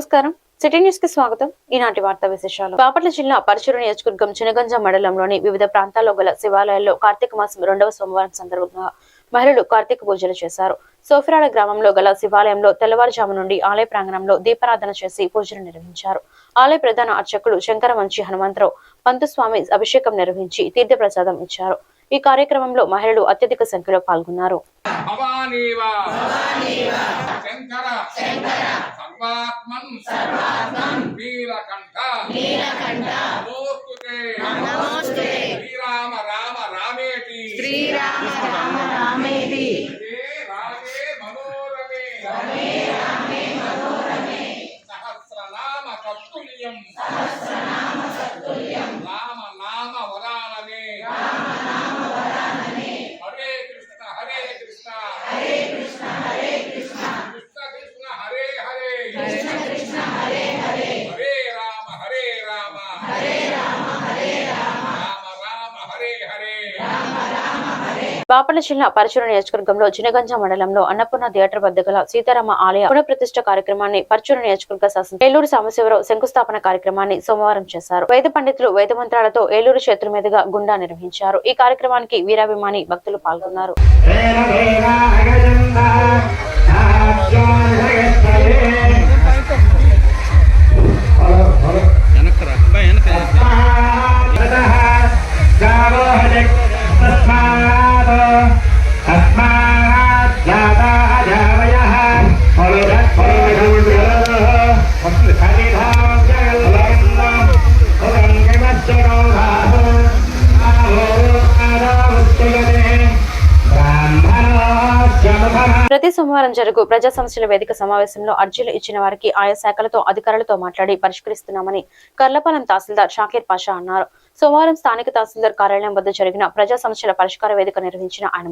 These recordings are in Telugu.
నమస్కారం. సిటీ న్యూస్ కి స్వాగతం. ఈనాటి వార్తా విశేషాలు. బాపట్ల జిల్లా పరచూరు నియోజకవర్గం చినగంజ మండలంలోని వివిధ ప్రాంతాల్లో గల శివాలయాల్లో కార్తీక మాసం 2వ సోమవారం సందర్భంగా మహిళలు కార్తీక పూజలు చేశారు. సోఫిరాడ గ్రామంలో గల శివాలయంలో తెల్లవారుజాము నుండి ఆలయ ప్రాంగణంలో దీపారాధన చేసి పూజలు నిర్వహించారు. ఆలయ ప్రధాన అర్చకులు శంకరమంచి హనుమంతరావు పంతుస్వామి అభిషేకం నిర్వహించి తీర్థప్రసాదం ఇచ్చారు. ఈ కార్యక్రమంలో మహిళలు అత్యధిక సంఖ్యలో పాల్గొన్నారు. బాపట్ల జిల్లా పరచూరు నియోజకవర్గంలో చినగంజ మండలంలో అన్నపూర్ణ థియేటర్ వద్ద గల సీతారామ ఆలయ పునఃప్రతిష్ఠ కార్యక్రమాన్ని పరచూరు నియోజకవర్గ శాసన ఏలూరు సాంబశివరావు శంకుస్థాపన కార్యక్రమాన్ని సోమవారం చేశారు. వేద పండితులు వేద మంత్రాలతో ఏలూరు క్షేత్రం మీదుగా గుండా నిర్వహించారు. ఈ కార్యక్రమానికి వీరాభిమాని భక్తులు పాల్గొన్నారు. ప్రతి సోమవారం జరుగు ప్రజా సమస్యల వేదిక సమావేశంలో అర్జీలు ఇచ్చిన వారికి ఆయా శాఖలతో అధికారులతో మాట్లాడి పరిష్కరిస్తున్నామని కర్లపాలెం తహసీల్దార్ షాకీర్ పాషా అన్నారు. సోమవారం స్థానిక తహసీల్దార్ కార్యాలయం వద్ద జరిగిన ప్రజా సమస్యల పరిష్కార వేదిక నిర్వహించిన ఆయన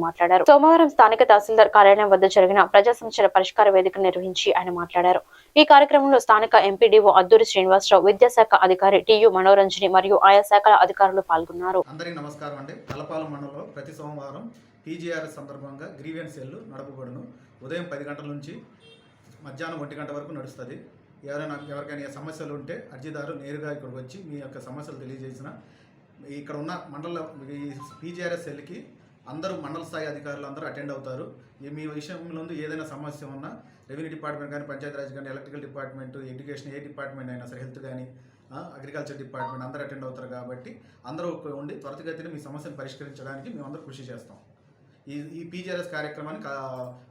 మాట్లాడారు. ఈ కార్యక్రమంలో స్థానిక ఎంపీడీఓ అద్దూరి శ్రీనివాసరావు, విద్యాశాఖ అధికారి టియు మనోరంజని మరియు ఆయా శాఖల అధికారులు పాల్గొన్నారు. అందరికీ నమస్కారం అండి. కర్లపాలెం మండలంలో ప్రతి సోమవారం పీజీఆర్ఎస్ సందర్భంగా గ్రీవెన్స్ సెల్ నడపబడును. ఉదయం 10 గంటల నుంచి మధ్యాహ్నం 1 గంట వరకు నడుస్తుంది. ఎవరికైనా సమస్యలు ఉంటే అర్జీదారు నేరుగా ఇక్కడికి వచ్చి మీ యొక్క సమస్యలు తెలియజేసిన ఇక్కడ ఉన్న మండల ఈ పీజీఆర్ఎస్ సెల్కి అందరూ మండల స్థాయి అధికారులు అందరూ అటెండ్ అవుతారు. మీ విషయంలో ఏదైనా సమస్య ఉన్నా రెవెన్యూ డిపార్ట్మెంట్ కానీ, పంచాయతీరాజ్ కానీ, ఎలక్ట్రికల్ డిపార్ట్మెంట్, ఎడ్యుకేషన్ ఏ డిపార్ట్మెంట్ అయినా సరే, హెల్త్ కానీ, అగ్రికల్చర్ డిపార్ట్మెంట్ అందరూ అటెండ్ అవుతారు. కాబట్టి అందరూ ఉండి త్వరితగతిన మీ సమస్యను పరిష్కరించడానికి మేమందరూ కృషి చేస్తాం. ఈ పీజీఆర్ఎస్ కార్యక్రమానికి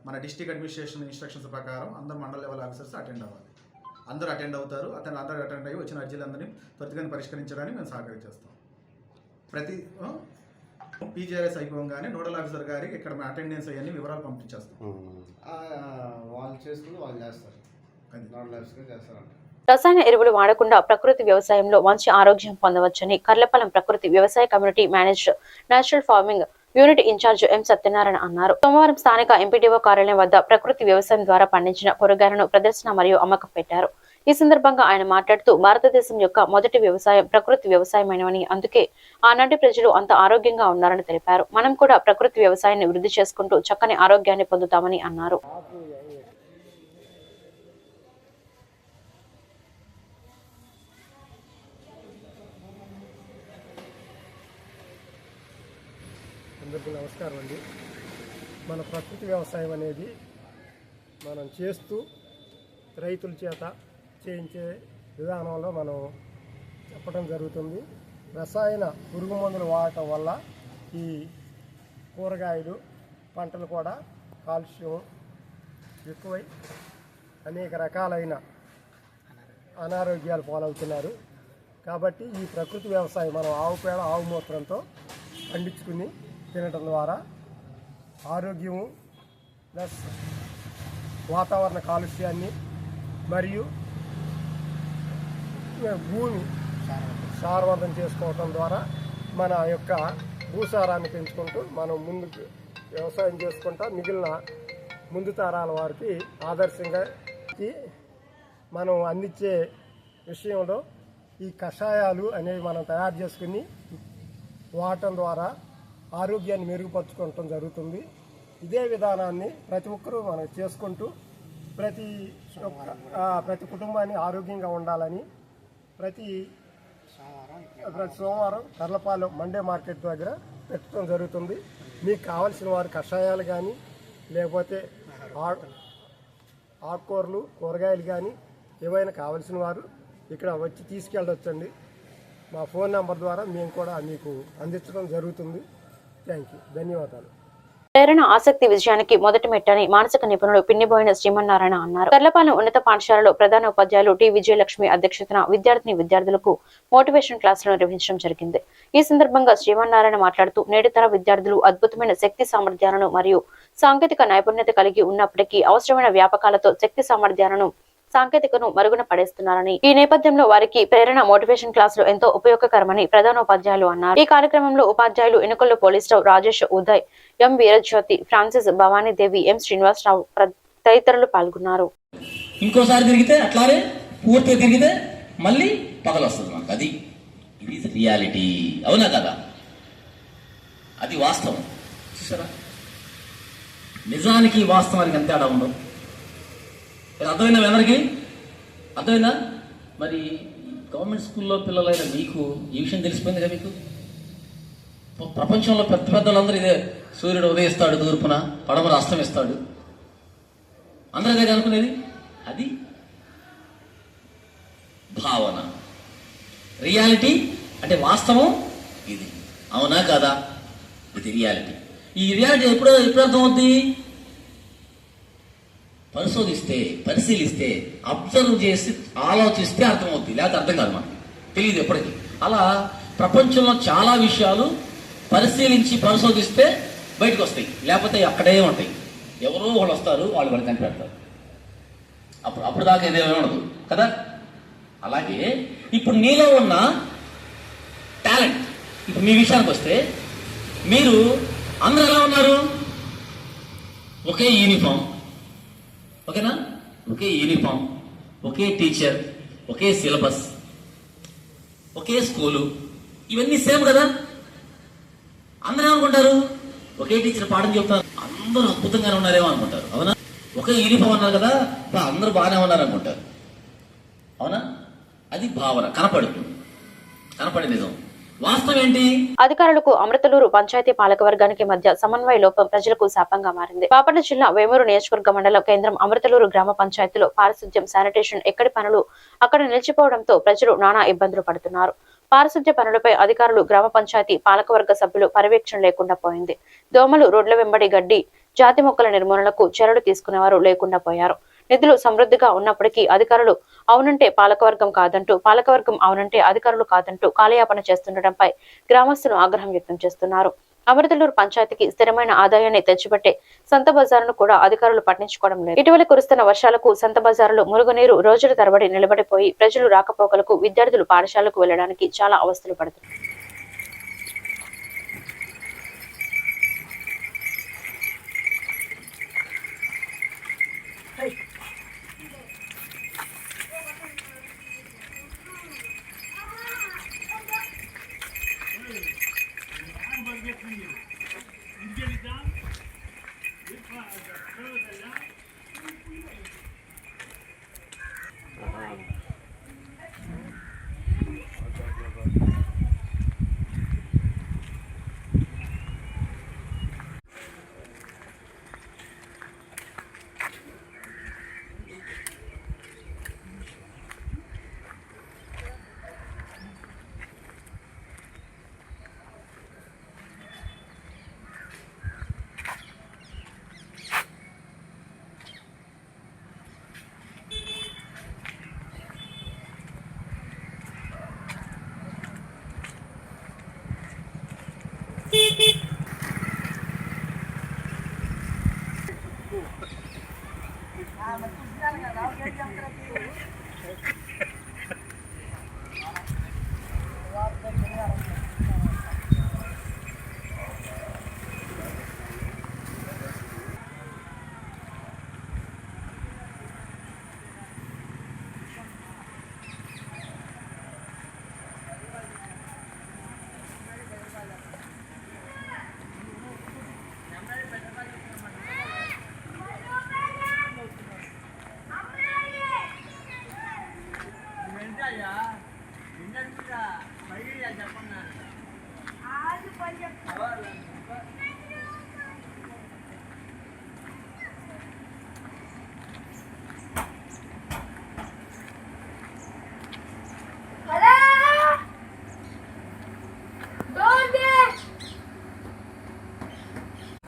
మన డిస్ట్రిక్ట్ అడ్మినిస్ట్రేషన్ ఇన్స్ట్రక్షన్స్ ప్రకారం అందరూ మండల లెవెల్ ఆఫీసర్స్ అటెండ్ అవ్వాలి. అందరూ అటెండ్ అవుతారు. అందరూ అటెండ్ అయ్యి వచ్చిన అర్జీలందరినీ త్వరితగతిన పరిష్కరించడానికి మేము సహకరించేస్తాం. ప్రతి పీజీఆర్ఎస్ అయిపోగానే నోడల్ ఆఫీసర్ గారికి ఇక్కడ అటెండెన్స్ అవన్నీ వివరాలు పంపించేస్తాం. వాళ్ళు చేసుకుని వాళ్ళు చేస్తారు. నోడల్ ఆఫీసర్ చేస్తారంట. రసాయన ఎరువులు వాడకుండా ప్రకృతి వ్యవసాయంలో మంచి ఆరోగ్యం పొందవచ్చని కర్లపాలెం ప్రకృతి వ్యవసాయ community managed natural farming unit in-charge M Satyanarayana అన్నారు. సోమవారం స్థానిక ఎంపీడీఓ కార్యాలయం వద్ద ప్రకృతి వ్యవసాయం ద్వారా పండించిన కూరగాయలను ప్రదర్శన మరియు అమ్మకం పెట్టారు. ఈ సందర్భంగా ఆయన మాట్లాడుతూ భారతదేశం యొక్క మొదటి వ్యవసాయం ప్రకృతి వ్యవసాయమేనని, అందుకే ఆనాటి ప్రజలు అంత ఆరోగ్యంగా ఉన్నారని తెలిపారు. మనం కూడా ప్రకృతి వ్యవసాయాన్ని వృద్ధి చేసుకుంటూ చక్కని ఆరోగ్యాన్ని పొందుతామని అన్నారు. అందరికీ నమస్కారం అండి. మన ప్రకృతి వ్యవసాయం అనేది మనం చేస్తూ రైతుల చేత చేయించే విధానంలో మనం చెప్పడం జరుగుతుంది. రసాయన పురుగు మందులు వాడటం వల్ల ఈ కూరగాయలు పంటలు కూడా కాలుష్యం ఎక్కువై అనేక రకాలైన అనారోగ్యాలు పాలవుతున్నారు. కాబట్టి ఈ ప్రకృతి వ్యవసాయం మనం ఆవు పేడ, ఆవు మూత్రంతో పండించుకుని తినడం ద్వారా ఆరోగ్యము ప్లస్ వాతావరణ కాలుష్యాన్ని మరియు భూమి సారవంతం చేసుకోవటం ద్వారా మన యొక్క భూసారాన్ని పెంచుకుంటూ మనం ముందుకు వ్యవసాయం చేసుకుంటా మిగిలిన ముందు తరాల వారికి ఆదర్శంగా మనం అందించే విషయంలో ఈ కషాయాలు అనేవి మనం తయారు చేసుకుని వాడటం ద్వారా ఆరోగ్యాన్ని మెరుగుపరుచుకోవటం జరుగుతుంది. ఇదే విధానాన్ని ప్రతి ఒక్కరూ మనం చేసుకుంటూ ప్రతి కుటుంబాన్ని ఆరోగ్యంగా ఉండాలని ప్రతి సోమవారం కర్లపాలెం మండే మార్కెట్ దగ్గర పెట్టడం జరుగుతుంది. మీకు కావాల్సిన వారు కషాయాలు కానీ లేకపోతే ఆకుకూరలు కూరగాయలు కానీ ఏవైనా కావాల్సిన వారు ఇక్కడ వచ్చి తీసుకెళ్ళవచ్చండి. మా ఫోన్ నెంబర్ ద్వారా మేము కూడా మీకు అందించడం జరుగుతుంది. థ్యాంక్ యూ, ధన్యవాదాలు. ప్రేరణ ఆసక్తి విజయానికి మొదటి మెట్టని మానసిక నిపుణులు పిన్నిబోయిన శ్రీమన్నారాయణ అన్నారు. కర్లపాలెం ఉన్నత పాఠశాలలో ప్రధాన ఉపాధ్యాయులు టి విజయలక్ష్మి అధ్యక్షతన విద్యార్థులకు మోటివేషన్ క్లాసులు నిర్వహించడం జరిగింది. ఈ సందర్భంగా శ్రీమన్నారాయణ మాట్లాడుతూ నేటి తర విద్యార్థులు అద్భుతమైన శక్తి సామర్థ్యాలను మరియు సాంకేతిక నైపుణ్యత కలిగి ఉన్నప్పటికీ అవసరమైన వ్యాపకాలతో శక్తి సామర్థ్యాలను సాంకేతికను మరుగున పడేస్తున్నారని, ఈ నేపథ్యంలో వారికి ప్రేరణ మోటివేషన్ క్లాసులు ఎంతో ఉపయోగకరమని ప్రధానోపాధ్యాయులు అన్నారు. ఈ కార్యక్రమంలో ఉపాధ్యాయులు ఇనుకొల్లు పోలీసరావు, రాజేష్, ఉదయ్, ఎం వీరజ్యోతి, ఫ్రాన్సిస్, భవానీదేవి, ఎం శ్రీనివాసరావు తదితరులు పాల్గొన్నారు. ఇంకోసారి తిరిగితే అట్లానే పూర్తిగా తిరిగితే మళ్ళీ పగలొస్తుంది మనకు. అది ఇది రియాలిటీ, అవునా కదా? అది వాస్తవం. చూసారా, నిజానికి వాస్తవానికి ఎంత తేడా ఉండవు. అర్థమైందా? అందరికీ అర్థమైందా? మరి గవర్నమెంట్ స్కూల్లో పిల్లలైన మీకు ఈ విషయం తెలిసిపోయింది కదా. మీకు ప్రపంచంలో పెద్ద పెద్దలందరూ ఇదే, సూర్యుడు ఉదయిస్తాడు తూర్పున, పడమర అస్తమిస్తాడు, అందరూ అదే అనుకునేది. అది భావన. రియాలిటీ అంటే వాస్తవం ఇది, అవునా కాదా? ఇది రియాలిటీ. ఈ రియాలిటీ ఎప్పుడు అర్థమవుద్ది? పరిశోధిస్తే, పరిశీలిస్తే, అబ్జర్వ్ చేసి ఆలోచిస్తే అర్థమవుతుంది. లేకపోతే అర్థం కాదు, మనకి తెలియదు ఎప్పటికీ. అలా ప్రపంచంలో చాలా విషయాలు పరిశీలించి పరిశోధిస్తే బయటకు వస్తాయి, లేకపోతే అక్కడే ఉంటాయి. ఎవరో వాళ్ళు వస్తారు, వాళ్ళు కనిపెడతారు. అప్పుడు దాకా ఇదేమీ ఉండదు కదా. అలాగే ఇప్పుడు నీలో ఉన్న టాలెంట్, ఇప్పుడు మీ విషయానికి వస్తే మీరు అందరూ ఎలా ఉన్నారు? ఒకే యూనిఫామ్, ఓకేనా? ఒకే యూనిఫామ్, ఒకే టీచర్, ఒకే సిలబస్, ఒకే స్కూలు, ఇవన్నీ సేమ్ కదా. అందరూ ఏమనుకుంటారు? ఒకే టీచర్ పాఠం చెప్తారు, అందరూ అద్భుతంగానే ఉన్నారేమో అనుకుంటారు, అవునా? ఒకే యూనిఫామ్ అన్నారు కదా, అందరూ బాగానే ఉన్నారు అనుకుంటారు, అవునా? అది భావన, కనపడే నిజం. వాస్తవం ఏంటి? అధికారులకు అమృతలూరు పంచాయతీ పాలకవర్గానికి మధ్య సమన్వయ లోపం ప్రజలకు శాపంగా మారింది. బాపట్ల జిల్లా వేమూరు నియోజకవర్గ మండలం కేంద్రం అమృతలూరు గ్రామ పంచాయతీలో పారిశుద్ధ్యం, శానిటేషన్ ఎక్కడి పనులు అక్కడ నిలిచిపోవడంతో ప్రజలు నానా ఇబ్బందులు పడుతున్నారు. పారిశుద్ధ్య పనులపై అధికారులు, గ్రామ పంచాయతీ పాలకవర్గ సభ్యులు పర్యవేక్షణ లేకుండా పోయింది. దోమలు, రోడ్ల వెంబడి గడ్డి, జాతి మొక్కల నిర్మూలనకు చర్యలు తీసుకునేవారు లేకుండా పోయారు. నిధులు సమృద్ధిగా ఉన్నప్పటికీ అధికారులు అవునంటే పాలకవర్గం కాదంటూ, పాలకవర్గం అవునంటే అధికారులు కాదంటూ కాలయాపన చేస్తుండటంపై గ్రామస్తులు ఆగ్రహం వ్యక్తం చేస్తున్నారు. అమృతలూరు పంచాయతీకి స్థిరమైన ఆదాయాన్ని తెచ్చిపెట్టే సంత బజారును కూడా అధికారులు పట్టించుకోవడం లేదు. ఇటీవల కురుస్తున్న వర్షాలకు సంత బజారులో మురుగునీరు రోజుల తరబడి నిలబడిపోయి ప్రజలు రాకపోకలకు, విద్యార్థులు పాఠశాలకు వెళ్లడానికి చాలా అవస్థలు పడుతున్నారు.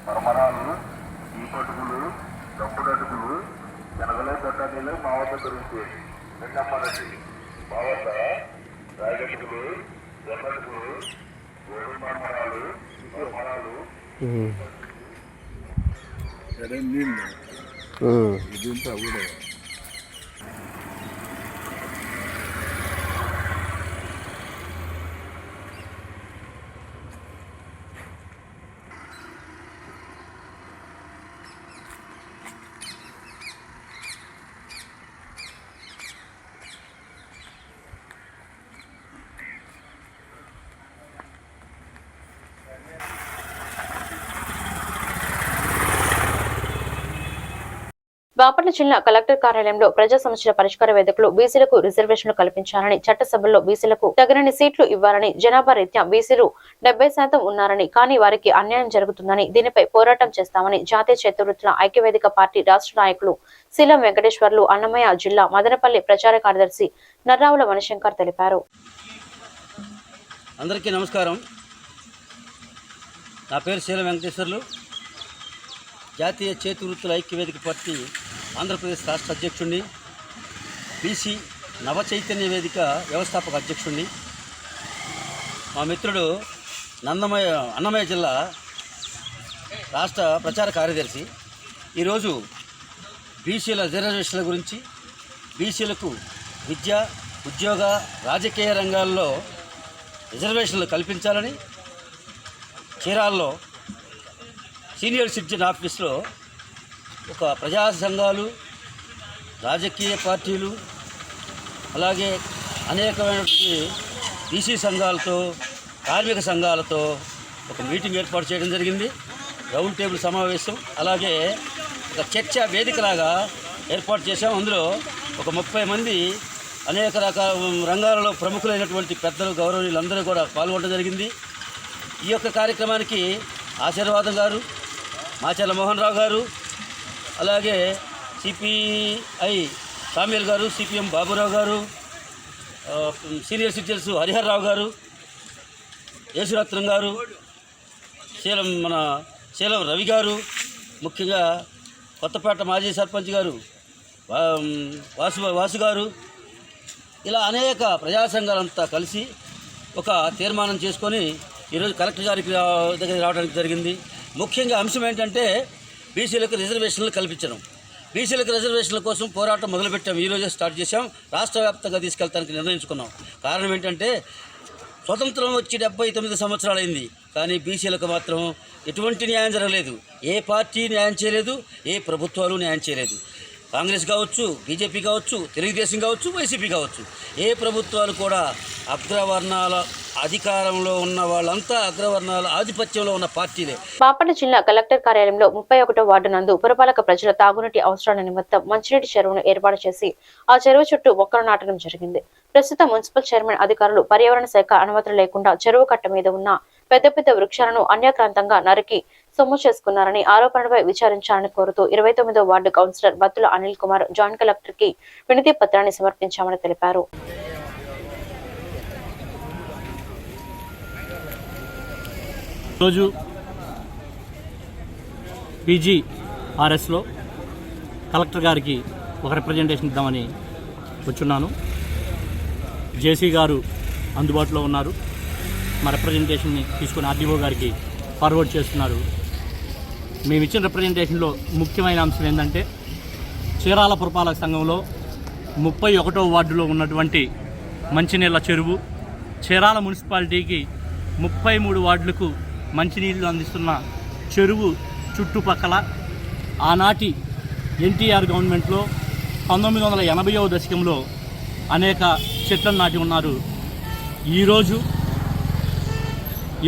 మరమరాలు ఈ పటుకులు దప్పుడటుకులు జనగలే పొట్టాటీలు మా వద్ద దొరుకుతాయి. నిన్నమ్మనటి మా వద్ద రాగటుకులు జొన్నటుకులు గోధుమ మరమరాలు నీళ్ళు ఇదంతా కూడా బాపట్ల జిల్లా కలెక్టర్ కార్యాలయంలో ప్రజా సమస్యల పరిష్కార వేదికలో బీసీలకు రిజర్వేషన్లు కల్పించాలని, చట్టసభల్లో బీసీలకు తగినన్ని సీట్లు ఇవ్వాలని, జనాభా రీత్యా బీసీలు 70% ఉన్నారని, కానీ వారికి అన్యాయం జరుగుతుందని, దీనిపై పోరాటం చేస్తామని జాతీయ చేతివృత్తుల ఐక్యవేదిక పార్టీ రాష్ట్ర నాయకులు శీలం వెంకటేశ్వర్లు, అన్నమయ్య జిల్లా మదనపల్లి ప్రచార కార్యదర్శి నర్రావుల మణిశంకర్ తెలిపారు. అందరికీ నమస్కారం. నా పేరు శీలం వెంకటేశ్వర్లు, జాతీయ చేతివృత్తుల ఐక్యవేదిక పార్టీ ఆంధ్రప్రదేశ్ రాష్ట్ర అధ్యక్షుడిని, బీసీ నవ చైతన్య వేదిక వ్యవస్థాపక అధ్యక్షుడిని. మా మిత్రుడు అన్నమయ్య జిల్లా రాష్ట్ర ప్రచార కార్యదర్శి. ఈరోజు బీసీల రిజర్వేషన్ల గురించి, బీసీలకు విద్య, ఉద్యోగ, రాజకీయ రంగాల్లో రిజర్వేషన్లు కల్పించాలని చీరాల్లో సీనియర్ సిటిజన్ ఆఫీస్లో ఒక ప్రజా సంఘాలు, రాజకీయ పార్టీలు, అలాగే అనేకమైనటువంటి బీసీ సంఘాలతో, కార్మిక సంఘాలతో ఒక మీటింగ్ ఏర్పాటు చేయడం జరిగింది. రౌండ్ టేబుల్ సమావేశం, అలాగే ఒక చర్చా వేదికలాగా ఏర్పాటు చేశాం. అందులో ఒక 30 మంది అనేక రకాల రంగాలలో ప్రముఖులైనటువంటి పెద్దలు, గౌరవనీయులందరూ కూడా పాల్గొనడం జరిగింది. ఈ యొక్క కార్యక్రమానికి ఆశీర్వాదం గారు, మాచర్ల మోహన్ రావు గారు, అలాగే సిపిఐ సామ్యుల్ గారు, సిపిఎం బాబురావు గారు, సీనియర్ సిటిజన్స్ హరిహర్ రావు గారు, యేసురత్నం గారు, శీలం రవి గారు, ముఖ్యంగా కొత్తపేట మాజీ సర్పంచ్ గారు వాసు గారు, ఇలా అనేక ప్రజా సంఘాలంతా కలిసి ఒక తీర్మానం చేసుకొని ఈరోజు కలెక్టర్ గారికి దగ్గరికి రావడానికి జరిగింది. ముఖ్యంగా అంశం ఏంటంటే బీసీలకు రిజర్వేషన్లు కల్పించడం. బీసీలకు రిజర్వేషన్ల కోసం పోరాటం మొదలుపెట్టాం. ఈరోజే స్టార్ట్ చేశాం. రాష్ట్ర వ్యాప్తంగా తీసుకెళ్తానికి నిర్ణయించుకున్నాం. కారణం ఏంటంటే స్వతంత్రం వచ్చి 79 సంవత్సరాలైంది, కానీ బీసీలకు మాత్రం ఎటువంటి న్యాయం జరగలేదు. ఏ పార్టీ న్యాయం చేయలేదు, ఏ ప్రభుత్వాలు న్యాయం చేయలేదు. కాంగ్రెస్ కావచ్చు, బీజేపీ కావచ్చు, తెలుగుదేశం కావచ్చు, వైసీపీ కావచ్చు, ఏ ప్రభుత్వాలు కూడా అగ్రవర్ణాల అధికారంలో ఉన్న వాళ్ళంతా అగ్రవర్ణాల ఆధిపత్యంలో ఉన్న పార్టీలే. బాపట్ల జిల్లా కలెక్టర్ కార్యాలయంలో 31వ వార్డు నందు పురపాలక ప్రజల తాగునీటి అవసరాల నిమిత్తం మంచినీటి చెరువును ఏర్పాటు చేసి ఆ చెరువు చుట్టూ మొక్కలు నాటడం జరిగింది. ప్రస్తుతం మున్సిపల్ చైర్మన్ అధికారులు పర్యావరణ శాఖ అనుమతులు లేకుండా చెరువు కట్ట మీద ఉన్న పెద్ద పెద్ద వృక్షాలను అన్యాక్రాంతంగా నరికి సొమ్ము చేసుకున్నారని ఆరోపణలపై విచారించాలని కోరుతూ 29వ ward councillor Battula Anil Kumar joint collector కి వినతి పత్రాన్ని సమర్పించామని తెలిపారు. రోజు PGRSలో కలెక్టర్ గారికి ఒక రిప్రజెంటేషన్ ఇద్దామని వచ్చున్నాను. జేసీ గారు అందుబాటులో ఉన్నారు. మా రిప్రజెంటేషన్ని తీసుకుని ఆర్డీఓ గారికి ఫార్వర్డ్ చేస్తున్నారు. మేము ఇచ్చిన రిప్రజెంటేషన్లో ముఖ్యమైన అంశం ఏంటంటే చీరాల పురపాలక సంఘంలో 31వ వార్డులో ఉన్నటువంటి మంచినీళ్ళ చెరువు, చీరాల మున్సిపాలిటీకి 33 వార్డులకు మంచినీళ్లు అందిస్తున్న చెరువు చుట్టుపక్కల ఆనాటి ఎన్టీఆర్ గవర్నమెంట్లో 1980వ దశకంలో అనేక చెట్లను నాటి ఉన్నారు. ఈరోజు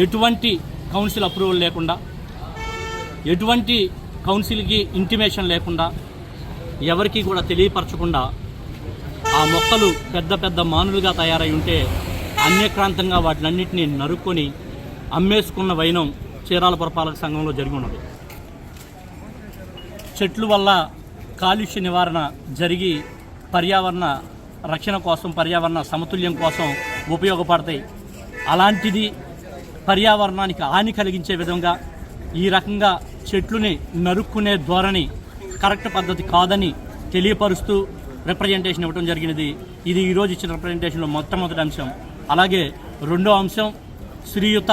ఎటువంటి కౌన్సిల్ అప్రూవల్ లేకుండా, ఎటువంటి కౌన్సిల్కి ఇంటిమేషన్ లేకుండా, ఎవరికి కూడా తెలియపరచకుండా ఆ మొక్కలు పెద్ద పెద్ద మానులుగా తయారై ఉంటే అన్యక్రాంతంగా వాటినన్నింటినీ నరుక్కొని అమ్మేసుకున్న వైనం చీరాల పురపాలక సంఘంలో జరిగి ఉన్నది. చెట్లు వల్ల కాలుష్య నివారణ జరిగి పర్యావరణ రక్షణ కోసం, పర్యావరణ సమతుల్యం కోసం ఉపయోగపడతాయి. అలాంటిది పర్యావరణానికి హాని కలిగించే విధంగా ఈ రకంగా చెట్లుని నరుక్కునే ధోరణి కరెక్ట్ పద్ధతి కాదని తెలియపరుస్తూ రిప్రజెంటేషన్ ఇవ్వడం జరిగినది. ఇది ఈరోజు ఇచ్చిన రిప్రజెంటేషన్లో మొట్టమొదటి అంశం. అలాగే రెండో అంశం, శ్రీయుత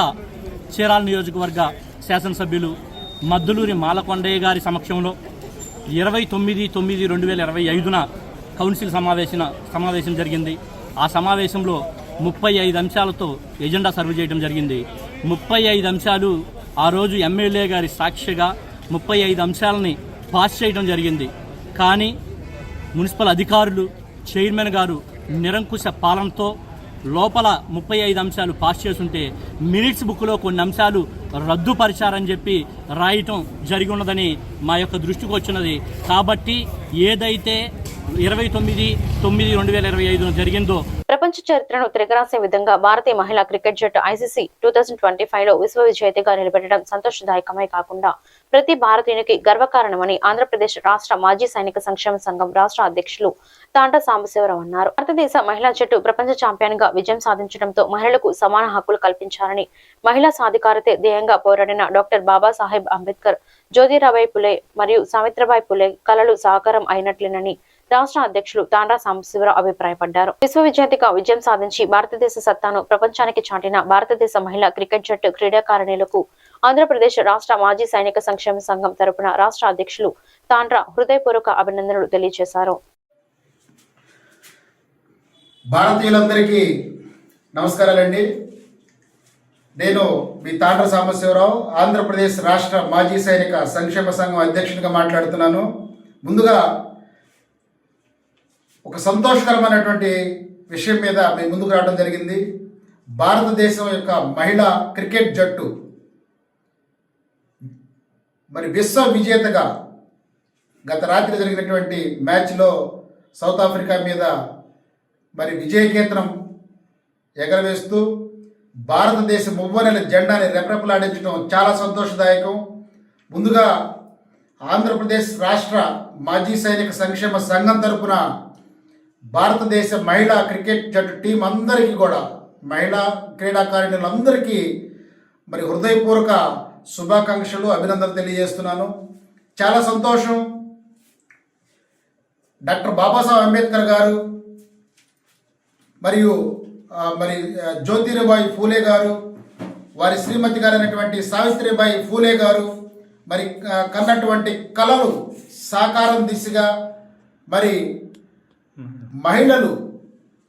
చీరాల నియోజకవర్గ శాసనసభ్యులు మద్దులూరి మాలకొండయ్య గారి సమక్షంలో 29/9/2025న కౌన్సిల్ సమావేశం జరిగింది. ఆ సమావేశంలో 35 అంశాలతో ఎజెండా సర్వ్ చేయడం జరిగింది. 35 అంశాలు ఆ రోజు ఎమ్మెల్యే గారి సాక్షిగా 35 అంశాలని పాస్ చేయడం జరిగింది. కానీ మున్సిపల్ అధికారులు, చైర్మన్ గారు నిరంకుశ పాలనతో లోపల 35 అంశాలు పాస్ చేస్తుంటే మినిట్స్ బుక్లో కొన్ని అంశాలు రద్దుపరిచారని చెప్పి రాయటం జరిగి ఉన్నదని మా యొక్క దృష్టికి వచ్చినది. కాబట్టి ఏదైతే 29/9/2025 జరిగిందో ప్రపంచ చరిత్రను తిరగరాసే విధంగా భారతీయ మహిళా క్రికెట్ జట్టు ఐసీసీ 2025లో విశ్వ విజేతగా నిలబెట్టడం సంతోషదాయకమే కాకుండా ప్రతి భారతీయునికి గర్వకారణమని ఆంధ్రప్రదేశ్ రాష్ట్ర మాజీ సైనిక సంక్షేమ సంఘం రాష్ట్ర అధ్యక్షులు తాండా సాంబశివరావు అన్నారు. భారతదేశ మహిళా జట్టు ప్రపంచ ఛాంపియన్ గా విజయం సాధించడంతో మహిళలకు సమాన హక్కులు కల్పించాలని మహిళా సాధికారతే ధ్యేయంగా పోరాడిన డాక్టర్ బాబాసాహెబ్ అంబేద్కర్, జ్యోతిరాబాయి పులే మరియు సావిత్రిబాయి పులే కలలు సాకారం అయినట్లేనని రాష్ట్ర అధ్యక్షులు తాండా సాంబశివరావు అభిప్రాయపడ్డారు. విశ్వ విజేతగా విజయం సాధించి భారతదేశ సత్తాను ప్రపంచానికి చాటిన భారతదేశ మహిళా క్రికెట్ జట్టు క్రీడాకారిణులకు ఆంధ్రప్రదేశ్ రాష్ట్ర మాజీ సైనిక సంక్షేమ సంఘం తరపున రాష్ట్ర అధ్యక్షులు తాండ్రా హృదయపూర్వక అభినందనలు తెలియజేశారు. భారతీయులందరికీ నమస్కారాలండి. నేను మీ తాండ్రా సాంబశివరావు, ఆంధ్రప్రదేశ్ రాష్ట్ర మాజీ సైనిక సంక్షేమ సంఘం అధ్యక్షునిగా మాట్లాడుతున్నాను. ముందుగా ఒక సంతోషకరమైనటువంటి విషయం మీద మీ ముందుకు రావడం జరిగింది. భారతదేశం యొక్క మహిళా క్రికెట్ జట్టు మరి విశ్వ విజేతగా గత రాత్రి జరిగినటువంటి మ్యాచ్లో సౌత్ ఆఫ్రికా మీద మరి విజయకేతనం ఎగరవేస్తూ భారతదేశ మువ్వనెల జెండాని రెపరెపలాడించడం చాలా సంతోషదాయకం. ముందుగా ఆంధ్రప్రదేశ్ రాష్ట్ర మాజీ సైనిక సంక్షేమ సంఘం తరపున భారతదేశ మహిళా క్రికెట్ జట్టు టీం అందరికీ కూడా, మహిళా క్రీడాకారిణులందరికీ మరి హృదయపూర్వక శుభాకాంక్షలు, అభినందనలు తెలియజేస్తున్నాను. చాలా సంతోషం. డాక్టర్ బాబాసాహెబ్ అంబేద్కర్ గారు మరియు మరి జ్యోతిరాబాయి ఫూలే గారు, వారి శ్రీమతి గారైనటువంటి సావిత్రిబాయి ఫూలే గారు మరి కన్నటువంటి కళలు సాకారం దిశగా మరి మహిళలు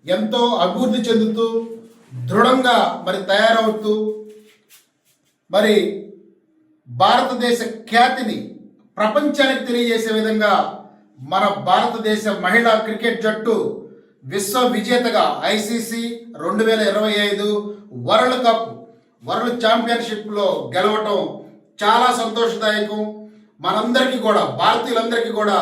ఎంతో అభివృద్ధి చెందుతూ దృఢంగా మరి తయారవుతూ మరి భారతదేశ ఖ్యాతిని ప్రపంచానికి తెలియజేసే విధంగా మన భారతదేశ మహిళా క్రికెట్ జట్టు విశ్వ విజేతగా ఐసీసీ 2025 వరల్డ్ ఛాంపియన్షిప్లో గెలవటం చాలా సంతోషదాయకం. మనందరికీ కూడా, భారతీయులందరికీ కూడా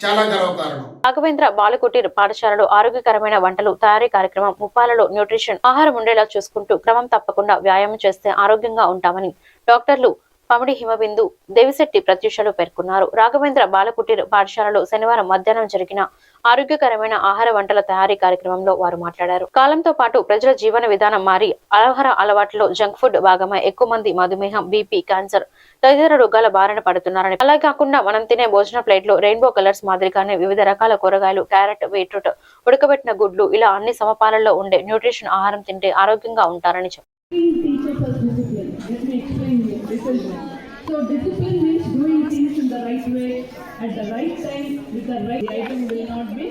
చాలా గర్వకారణం. రాఘవేంద్ర బాలకుటీర్ పాఠశాలలో ఆరోగ్యకరమైన వంటలు తయారీ కార్యక్రమం, ముప్పాలలో న్యూట్రిషన్ ఆహారం ఉండేలా చూసుకుంటూ క్రమం తప్పకుండా వ్యాయామం చేస్తే ఆరోగ్యంగా ఉంటామని డాక్టర్లు పమిడి హిమబిందు దేవిశెట్టి ప్రత్యూషలు పేర్కొన్నారు. రాఘవేంద్ర బాలకుటీర్ పాఠశాలలో శనివారం మధ్యాహ్నం జరిగిన ఆరోగ్యకరమైన ఆహార వంటల తయారీ కార్యక్రమంలో వారు మాట్లాడారు. కాలంతో పాటు ప్రజల జీవన విధానం మారి ఆహార అలవాట్లలో జంక్ ఫుడ్ భాగమై ఎక్కువ మంది మధుమేహం, బీపీ, క్యాన్సర్ తదితర రోగాల బారిన పడుతున్నారని, అలా కాకుండా మనం తినే భోజన ప్లేట్ లో రెయిన్బో కలర్స్ మాదిరిగానే వివిధ రకాల కూరగాయలు, క్యారెట్, బీట్రూట్, ఉడకబెట్టిన గుడ్లు ఇలా అన్ని సమపాలల్లో ఉండే న్యూట్రిషన్ ఆహారం తింటే ఆరోగ్యంగా ఉంటారని చెప్పారు. So discipline means doing things in the right way, at the right time, with the right item will not be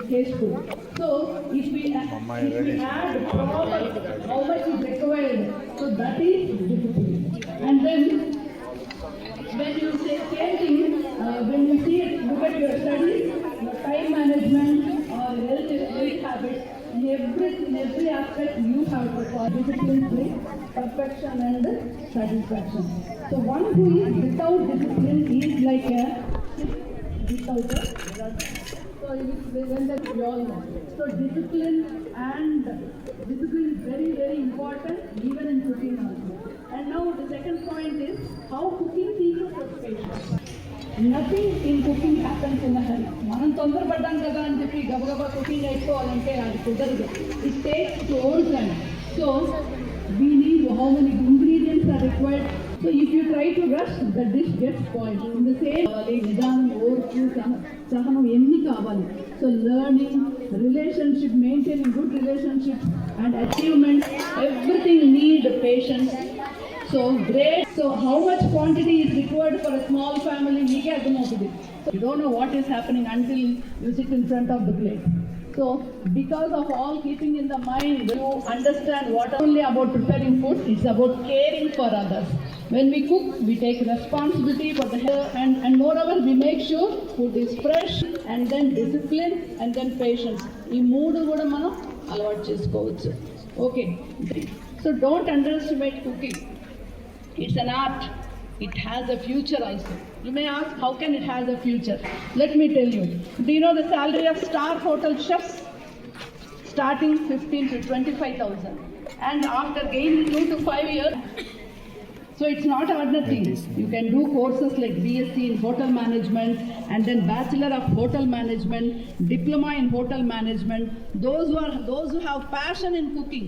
tasteful. So if we add proper how much is required, so that is discipline. And then when you say same thing, when you see it, look at your studies, your time management or health habits, in every aspect you have to follow discipline, perfection and satisfaction. So one who is without discipline is like a without a rudder. So So when that we all know. So discipline is very, very important even in cooking also. And now the second point is how cooking teaches us patience. Nothing in cooking happens in a hurry. మనం తొందరపడ్డాం కదా అని చెప్పి గబగబా కుకింగ్ అయిపోవాలంటే అది కుదరదు. It takes its own time. So we need how many ingredients are required. So if you try to rush, the dish gets spoiled. In the same way, నిదానం, ఓర్పు, సహనం ఎన్ని కావాలి. So learning, relationship, maintaining good relationships and achievement, everything need patience. So great. So how much quantity is required for a small family? So you don't know what is happening until you sit in front of the plate. So because of all keeping in the mind, you understand what only about preparing food, it's about caring for others. When we cook, we take responsibility for the health and moreover we make sure food is fresh and then discipline and then patience. Ee moodu kuda manam alawat chesukovachu. Okay. So don't underestimate cooking. It's an art. It has a future also. You may ask, how can it have a future? Let me tell you. Do you know the salary of star hotel chefs? Starting 15 to 25,000. And after gaining 2 to 5 years, so it's not ordinary thing. You can do courses like BSc in hotel management and then Bachelor of Hotel Management, Diploma in Hotel Management. Those who have passion in cooking.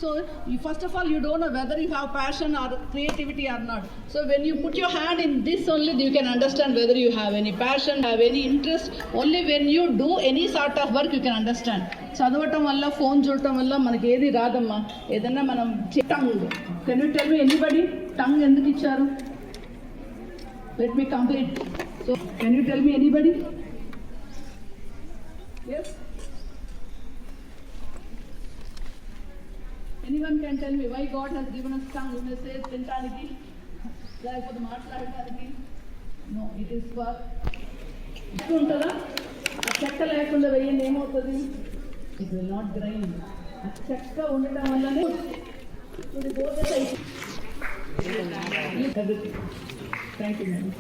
So first of all, you don't know whether you have passion or creativity or not. So when you put your hand in this only, you can understand whether you have any passion, have any interest. Only when you do any sort of work, you can understand. చదవటం వల్ల ఫోన్ చూడటం వల్ల మనకి ఏది రాదమ్మా. ఏదన్నా మనం tongue. Can you tell me anybody tongue ఎందుకు ఇచ్చారు? Let me complete. So can you tell me anybody? Yes. Anyone can tell me why God has given us tongue? You may say తినడానికి, లేకపోతే మాట్లాడడానికి. No, it is for ఉంటుందా? ఆ చెక్క లేకుండా వేయండి ఏమవుతుంది? It will not grind. ఆ చెక్క ఉండటం వల్లనే thank you madam.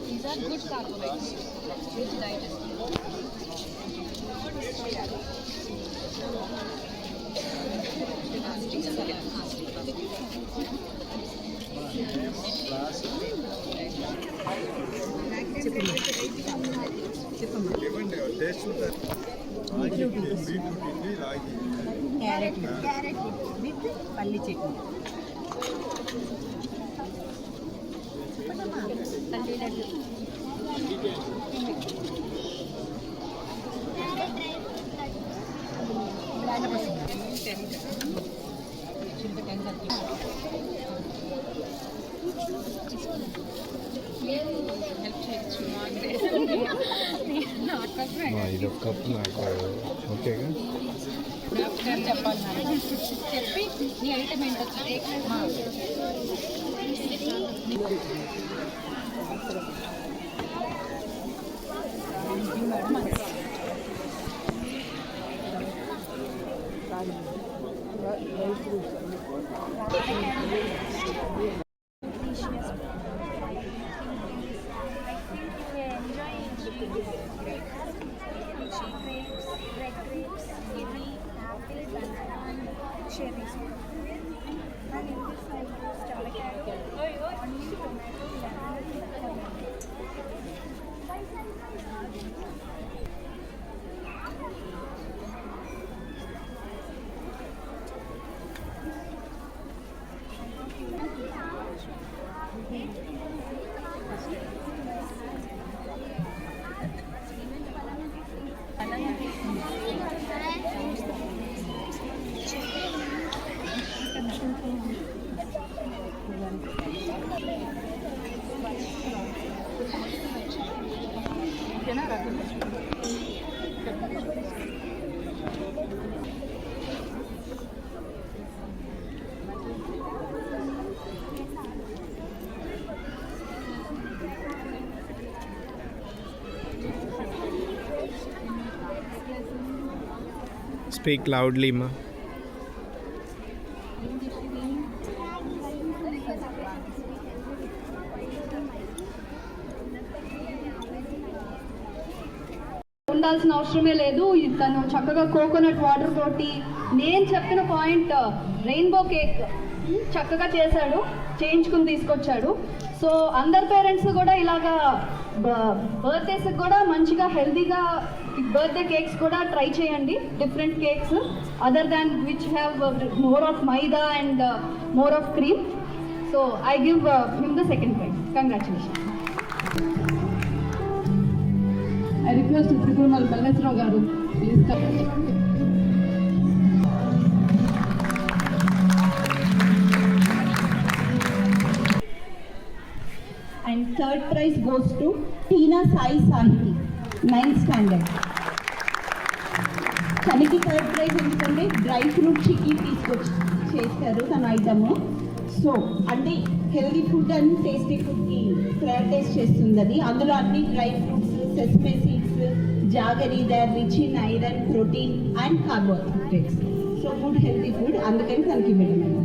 These are good carbohydrates, good digestive. Carrot with పల్లి చట్నీ. పల్లి లడ్డు. హెల్ప్ చేయొచ్చు. ఇది కప్పు నాకు ఓకేగా చెప్పాలి నాకు చెప్పి నీ ఐటమ్ ఏంటో cherries. And in this I used avocado, onion, tomato, Speak loudly, ma. ఉండాల్సిన అవసరమే లేదు. తను చక్కగా కోకోనట్ వాటర్ తోటి నేను చెప్పిన పాయింట్ రెయిన్బో కేక్ చక్కగా చేశాడు, చేయించుకుని తీసుకొచ్చాడు. సో అందరు పేరెంట్స్ కూడా ఇలాగా బర్త్డేస్కి కూడా మంచిగా హెల్తీగా బర్త్డే కేక్స్ కూడా ట్రై చేయండి. Different cakes other than which have more of maida and more of cream. So I give him the second prize. Congratulation. I request Trikurumal Ballasrao garu, please come. And third prize goes to Tina Sai Sahiti, 9th standard. Chaniki third prize endukante dry fruit chicky తీసుకొచ్చి చేస్తారు తన ఐటమ్. సో అంటే హెల్దీ ఫుడ్ అండ్ టేస్టీ ఫుడ్కి ప్రయారిటైజ్ చేస్తుంది అది. అందులో అన్ని dry fruits, sesame seeds, jaggery, they are rich in iron, protein and carbohydrates. So food healthy food, అందుకని తనకి ఇవ్వడం.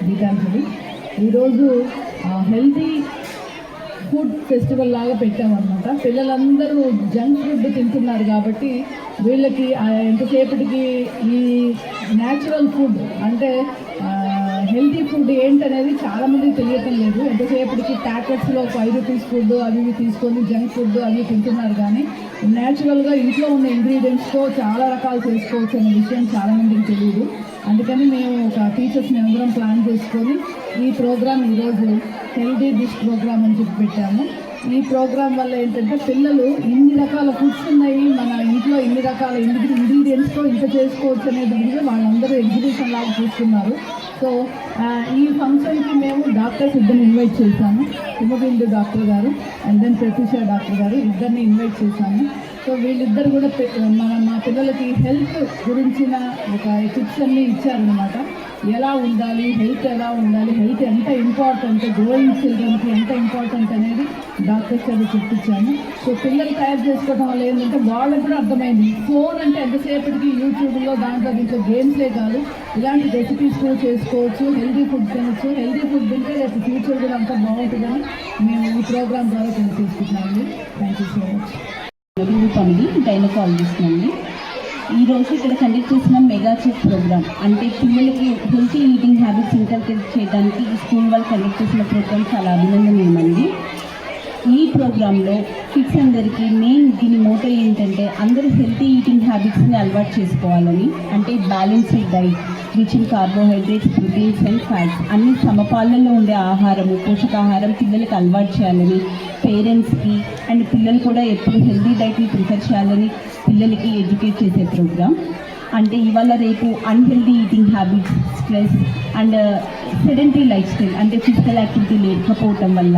గీతాంజలి ఈరోజు హెల్తీ ఫుడ్ ఫెస్టివల్ లాగా పెట్టామన్నమాట. పిల్లలందరూ జంక్ ఫుడ్ తింటున్నారు కాబట్టి వీళ్ళకి ఎంతసేపటికి ఈ న్యాచురల్ ఫుడ్ అంటే హెల్తీ ఫుడ్ ఏంటనేది చాలామందికి తెలియటం లేదు. ఎంతసేపటికి ప్యాకెట్స్లో 5 రూపీస్ ఫుడ్ అవి ఇవి తీసుకొని జంక్ ఫుడ్ అవి తింటున్నారు. కానీ న్యాచురల్గా ఇంట్లో ఉన్న ఇంగ్రీడియంట్స్తో చాలా రకాలు చేసుకోవచ్చు అనే విషయం చాలామందికి తెలియదు. అందుకని మేము ఒక టీచర్స్ అందరం ప్లాన్ చేసుకొని ఈ ప్రోగ్రామ్ ఈరోజు హెల్దీ డిష్ ప్రోగ్రామ్ అని చెప్పి పెట్టాము. ఈ ప్రోగ్రామ్ వల్ల ఏంటంటే పిల్లలు ఇన్ని రకాల ఫుడ్స్ ఉన్నాయి, మన ఇంట్లో ఇన్ని రకాల ఇంగ్రీడియంట్స్తో ఇంత చేసుకోవచ్చు అనేది కూడా వాళ్ళందరూ ఎగ్జిబిషన్ లాగా చూస్తున్నారు. సో ఈ ఫంక్షన్కి మేము డాక్టర్స్ ఇద్దరిని ఇన్వైట్ చేశాము. హిమబిందు డాక్టర్ గారు అండ్ దెన్ ప్రతీష డాక్టర్ గారు ఇద్దరిని ఇన్వైట్ చేశాము. సో వీళ్ళిద్దరు కూడా మా పిల్లలకి హెల్త్ గురించిన ఒక టిప్స్ అన్నీ ఇచ్చారనమాట. ఎలా ఉండాలి, హెల్త్ ఎలా ఉండాలి, హెల్త్ ఎంత ఇంపార్టెంట్, గ్రోయింగ్ చిల్డ్రన్కి ఎంత ఇంపార్టెంట్ అనేది డాక్టర్స్ అది చెప్పించాము. సో పిల్లలు తయారు చేసుకోవడం వల్ల ఏంటంటే వాళ్ళకి కూడా అర్థమైంది ఫోన్ అంటే ఎంతసేపటికి యూట్యూబ్లో దీంట్లో గేమ్సే కాదు, ఇలాంటి రెసిపీస్ కూడా చేసుకోవచ్చు, హెల్తీ ఫుడ్ తినచ్చు. హెల్తీ ఫుడ్ తింటే రేపు ఫ్యూచర్ కూడా అంతా బాగుంటుందని మేము ఈ ప్రోగ్రామ్ ద్వారా తెలియజేస్తున్నాము. Thank you so much. Gynaecologist అండి. ఈరోజు ఇక్కడ కండక్ట్ చేసిన మెగా చెక్ ప్రోగ్రామ్ అంటే పిల్లలకి హెల్తీ ఈటింగ్ హ్యాబిట్స్ ఇంకల్కేట్ చేయడానికి స్కూల్ వాళ్ళు కండక్ట్ చేసిన ప్రోగ్రామ్ చాలా అభినందనీయమండి. ఈ ప్రోగ్రాంలో కిడ్స్ అందరికీ మెయిన్ దీని మోటో ఏంటంటే అందరూ హెల్తీ ఈటింగ్ హ్యాబిట్స్ని అలవాటు చేసుకోవాలని. అంటే balanced diet rich in carbohydrates, proteins and fats అన్ని సమపాలనలో ఉండే ఆహారము, పోషకాహారం పిల్లలకి అలవాటు చేయాలని పేరెంట్స్కి అండ్ పిల్లలు కూడా ఎప్పుడు హెల్తీ డైట్ని ప్రిఫర్ చేయాలని పిల్లలకి ఎడ్యుకేట్ చేసే ప్రోగ్రామ్. అంటే ఇవాళ రేపు unhealthy eating habits, stress and sedentary life style అంటే ఫిజికల్ యాక్టివిటీ లేకపోవటం వల్ల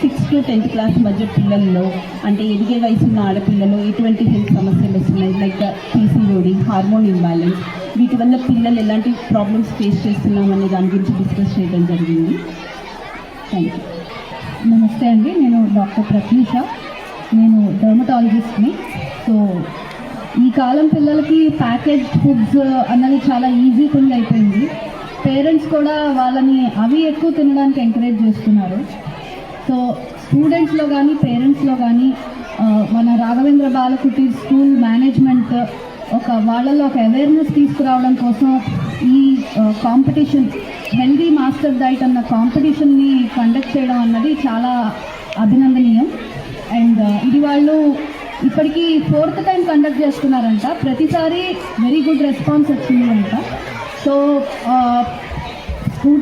6th to 10th క్లాస్ మధ్య పిల్లల్లో అంటే ఎదిగే వయసు ఉన్న ఆడపిల్లలు ఎటువంటి హెల్త్ సమస్యలు వస్తున్నాయి, లైక్ పీసీఓడి, హార్మోన్ ఇంబ్యాలెన్స్, వీటి వల్ల పిల్లలు ఎలాంటి ప్రాబ్లమ్స్ ఫేస్ చేస్తున్నామనే దాని గురించి డిస్కస్ చేయడం జరిగింది. Thank you. నమస్తే అండి, నేను డాక్టర్ ప్రతీష, నేను డర్మటాలజిస్ట్ని. సో ఈ కాలం పిల్లలకి ప్యాకేజ్డ్ ఫుడ్స్ అన్నది చాలా ఈజీ థింగ్ అయిపోయింది. పేరెంట్స్ కూడా వాళ్ళని అవి ఎక్కువ తినడానికి ఎంకరేజ్ చేస్తున్నారు. సో స్టూడెంట్స్లో కానీ పేరెంట్స్లో కానీ మన రాఘవేంద్ర బాలకుటీర్ స్కూల్ మేనేజ్మెంట్ వాళ్ళలో ఒక అవేర్నెస్ తీసుకురావడం కోసం ఈ కాంపిటీషన్ హెల్దీ మాస్టర్ డైట్ అన్న కాంపిటీషన్ని కండక్ట్ చేయడం అన్నది చాలా అభినందనీయం. అండ్ ఇది వాళ్ళు ఇప్పటికీ 4th టైం కండక్ట్ చేస్తున్నారంట. ప్రతిసారి వెరీ గుడ్ రెస్పాన్స్ వచ్చింది అంట. సో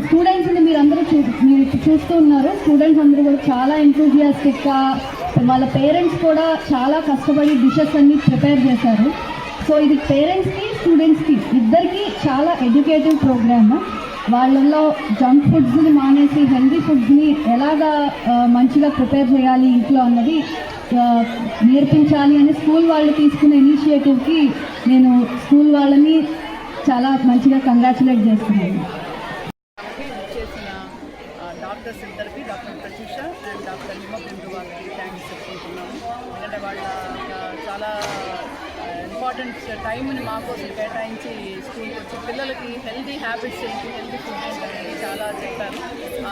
స్టూడెంట్స్ని మీరు చూస్తూ ఉన్నారు. స్టూడెంట్స్ అందరూ కూడా చాలా ఎంతూజియాస్టిక్గా, వాళ్ళ పేరెంట్స్ కూడా చాలా కష్టపడి డిషెస్ అన్ని ప్రిపేర్ చేశారు. సో ఇది పేరెంట్స్కి స్టూడెంట్స్కి ఇద్దరికి చాలా ఎడ్యుకేటివ్ ప్రోగ్రామ్. వాళ్ళల్లో జంక్ ఫుడ్స్ని మానేసి హెల్దీ ఫుడ్స్ని ఎలాగా మంచిగా ప్రిపేర్ చేయాలి ఇంట్లో అన్నది నేర్పించాలి అని స్కూల్ వాళ్ళు తీసుకున్న ఇనిషియేటివ్కి నేను స్కూల్ వాళ్ళని చాలా మంచిగా కంగ్రాచులేట్ చేస్తున్నాను. చేసిన డాక్టర్స్ ఇద్దరికి, doctor Pratyusha and doctor Himabindu వాళ్ళకి థ్యాంక్స్ చెప్పుకుంటున్నాము. ఎందుకంటే వాళ్ళ చాలా ఇంపార్టెంట్ టైంని మా కోసం కేటాయించి స్కూల్కి వచ్చి పిల్లలకి హెల్దీ హ్యాబిట్స్ ఏంటి, హెల్దీ ఫుడ్ ఏంటి అనేది చాలా చెప్పారు.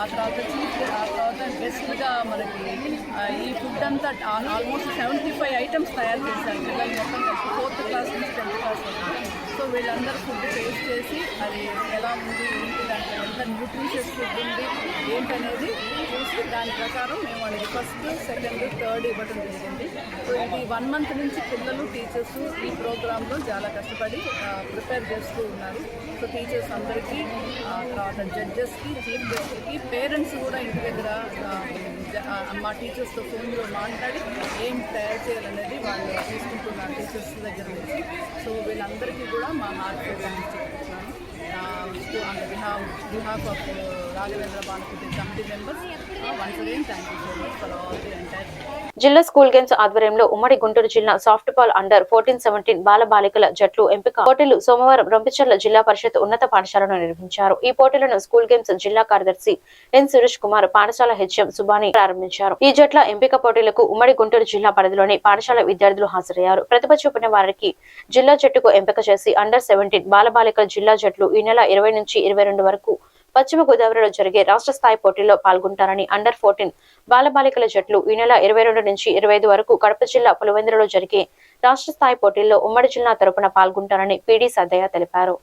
ఆ తర్వాత బెస్ట్గా మనకి ఈ ఫుడ్ అంతా ఆల్మోస్ట్ 75 ఐటమ్స్ తయారు చేశారు పిల్లలు మొత్తం కలిసి 4th క్లాస్ నుంచి 10th క్లాస్ వరకు. సో వీళ్ళందరూ ఫుడ్ టేస్ట్ చేసి అది ఎలా ఉంది, ఏంటి, దాంట్లో ఎంత న్యూట్రిషియస్ ఫుడ్ ఉంది ఏంటనేది చూసి దాని ప్రకారం మేము వాళ్ళకి 1st, 2nd, 3rd ఇవ్వడం జరిగింది. సో ఇది 1 month నుంచి పిల్లలు, టీచర్స్ ఈ ప్రోగ్రాంలో చాలా కష్టపడి ప్రిపేర్ చేస్తూ ఉన్నారు. సో టీచర్స్ అందరికీ, తర్వాత జడ్జెస్కి, చీఫ్ గెస్ట్కి, పేరెంట్స్ కూడా ఇంటి దగ్గర మా టీచర్స్తో ఫోన్లో మాట్లాడి ఏం తయారు చేయాలనేది వాళ్ళు తీసుకుంటున్నారు టీచర్స్ దగ్గర నుంచి. సో వీళ్ళందరికీ కూడా మా హార్ట్ఫుల్ థ్యాంక్స్ చెప్తున్నాను. On behalf of Raghavendra Bhanupathi committee members, once again thank you so much for all the entire. జిల్లా స్కూల్ గేమ్స్ ఆధ్వర్యంలో ఉమ్మడి గుంటూరు జిల్లా సాఫ్ట్ బాల్ అండర్ 14-17 బాలబాలికల జట్లు ఎంపిక పోటీలు సోమవారం రొంపిచెర్ల జిల్లా పరిషత్ ఉన్నత పాఠశాలను నిర్వహించారు. ఈ పోటీలను స్కూల్ గేమ్స్ జిల్లా కార్యదర్శి ఎన్ సురేష్ కుమార్, పాఠశాల హెచ్ఎం సుబాని ప్రారంభించారు. ఈ జట్ల ఎంపిక పోటీలకు ఉమ్మడి గుంటూరు జిల్లా పరిధిలోని పాఠశాల విద్యార్థులు హాజరయ్యారు. ప్రతిభ చూపిన వారికి జిల్లా జట్టుకు ఎంపిక చేసి అండర్ 17 బాలబాలికల జిల్లా జట్లు ఈ నెల 20 నుంచి 22 వరకు పశ్చిమ గోదావరిలో జరిగే రాష్ట్ర స్థాయి పోటీల్లో పాల్గొంటారని, అండర్ 14 బాలబాలికల జట్లు ఈ నెల 22 నుంచి 25 వరకు కడప జిల్లా పులివెందులలో జరిగే రాష్ట్ర స్థాయి పోటీల్లో ఉమ్మడి జిల్లా తరపున పాల్గొంటారని పీడీ సద్దయ్య తెలిపారు.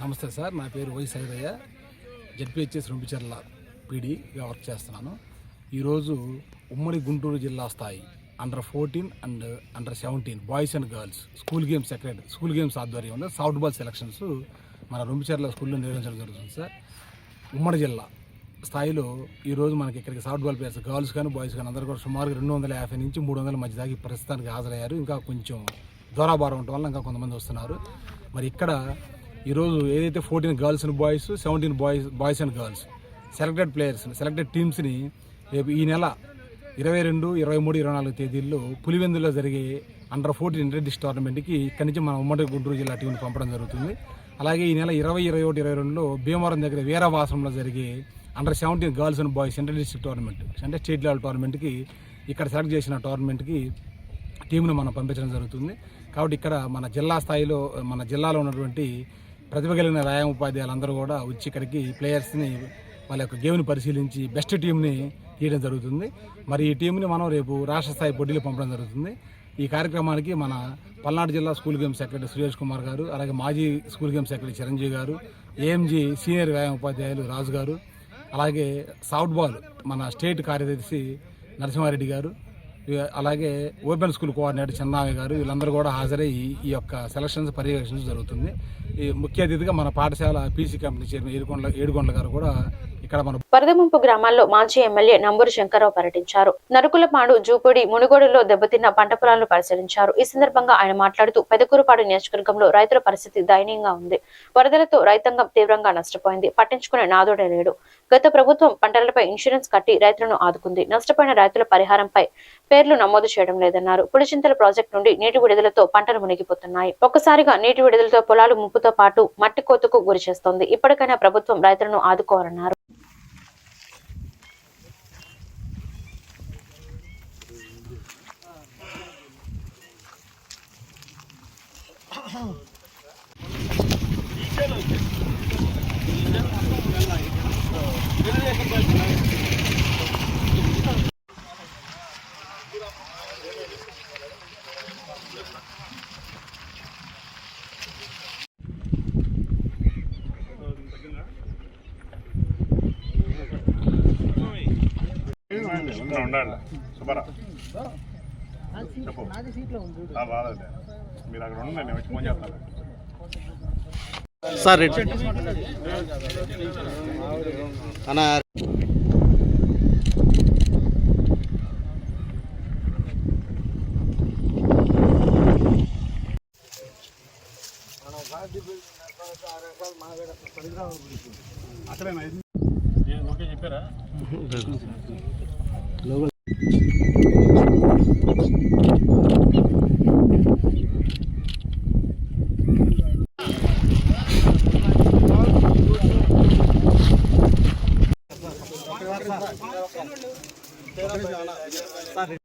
నమస్తే సార్, నా పేరు వై సైదయ్య, జెడ్పీహెచ్ఎస్ రొంపిచెర్ల పీడీగా వర్క్ చేస్తున్నాను. ఈరోజు ఉమ్మడి గుంటూరు జిల్లా స్థాయి under 14 and under 17 boys and girls school games ఆధ్వర్యంలో సాఫ్ట్ బాల్ సెలక్షన్స్ మన రొంపిచెర్ల స్కూల్లో నిర్వహించడం జరుగుతుంది సార్. ఉమ్మడి జిల్లా స్థాయిలో ఈరోజు మనకి ఇక్కడికి సాఫ్ట్ బాల్ ప్లేయర్స్ గర్ల్స్ కానీ బాయ్స్ కానీ అందరూ కూడా సుమారుగా 250 నుంచి 300 మధ్య దాకా ప్రస్తుతానికి హాజరయ్యారు. ఇంకా కొంచెం దూరాభారం ఉండటం వల్ల ఇంకా కొంతమంది వస్తున్నారు. మరి ఇక్కడ ఈరోజు ఏదైతే 14 girls and boys, 17 boys and girls selected టీమ్స్ని రేపు ఈ నెల 22, 23, 24 తేదీల్లో పులివెందులో జరిగే అండర్ 14 ఇంటర్ డిస్ట్రిక్ట్ టోర్నమెంట్కి ఇక్కడి నుంచి మన ఉమ్మడి గుంటూరు జిల్లా టీంని పంపడం జరుగుతుంది. అలాగే ఈ నెల 20, 21, 22లో భీమవరం దగ్గర వీరవాసంలో జరిగే under 17 girls and boys inter district tournament అంటే స్టేట్ లెవెల్ టోర్నమెంట్కి ఇక్కడ సెలెక్ట్ చేసిన టోర్నమెంట్కి టీంను మనం పంపించడం జరుగుతుంది. కాబట్టి ఇక్కడ మన జిల్లా స్థాయిలో మన జిల్లాలో ఉన్నటువంటి ప్రతిభ కలిగిన వ్యాయామ ఉపాధ్యాయులందరూ కూడా వచ్చి ఇక్కడికి ప్లేయర్స్ని వాళ్ళ యొక్క గేమ్ని పరిశీలించి బెస్ట్ టీంని తీయడం జరుగుతుంది. మరి ఈ టీంని మనం రేపు రాష్ట్ర స్థాయి పోటీలు పంపడం జరుగుతుంది. ఈ కార్యక్రమానికి మన పల్నాడు జిల్లా school games secretary Suresh Kumar గారు, అలాగే మాజీ స్కూల్ గేమ్స్ సెక్రటరీ చిరంజీవి గారు, ఏఎంజీ సీనియర్ వ్యాయామ ఉపాధ్యాయులు రాజు గారు, అలాగే సాఫ్ట్ బాల్ మన స్టేట్ కార్యదర్శి నరసింహారెడ్డి గారు, అలాగే ఓపెన్ స్కూల్ కోఆర్డినేటర్ చెన్నావి గారు, వీళ్ళందరూ కూడా హాజరై ఈ యొక్క సెలక్షన్స్ పర్యవేక్షణ జరుగుతుంది. ఈ ముఖ్య అతిథిగా మన పాఠశాల పీసీ కమిటీ చైర్మన్ ఏడుగొండల గారు కూడా ఇక్కడ మన వరదముంపు గ్రామాల్లో మాజీ ఎమ్మెల్యే నంబూరు శంకర్రావు పర్యటించారు. నరుకులపాడు, జూపూడి, మునుగోడులో దెబ్బతిన్న పంట పొలాలను పరిశీలించారు. ఈ సందర్భంగా ఆయన మాట్లాడుతూ పెదకూరుపాడు నియోజకవర్గంలో రైతుల పరిస్థితి దయనీయంగా ఉంది. వరదలతో రైతాంగం తీవ్రంగా నష్టపోయింది. పట్టించుకునే నాదుడే లేడు. గత ప్రభుత్వం పంటలపై ఇన్సూరెన్స్ కట్టి రైతులను ఆదుకుంది. నష్టపోయిన రైతుల పరిహారంపై పేర్లు నమోదు చేయడం లేదన్నారు. పులిచింతల ప్రాజెక్టు నుండి నీటి విడుదలతో పంటలు మునిగిపోతున్నాయి. ఒక్కసారిగా నీటి విడుదలతో పొలాలు ముప్పుతో పాటు మట్టి కోతకు గురి చేస్తోంది. ఇప్పటికైనా ప్రభుత్వం రైతులను ఆదుకోవాలన్నారు. ఉండండి సుబ్బారావు చెప్పు రాలేదు మీరు అక్కడ ఉండండి నేను వచ్చి ఫోన్ చేస్తాను సార్ అన్నా అక్కడేనా ఓకే చెప్పారా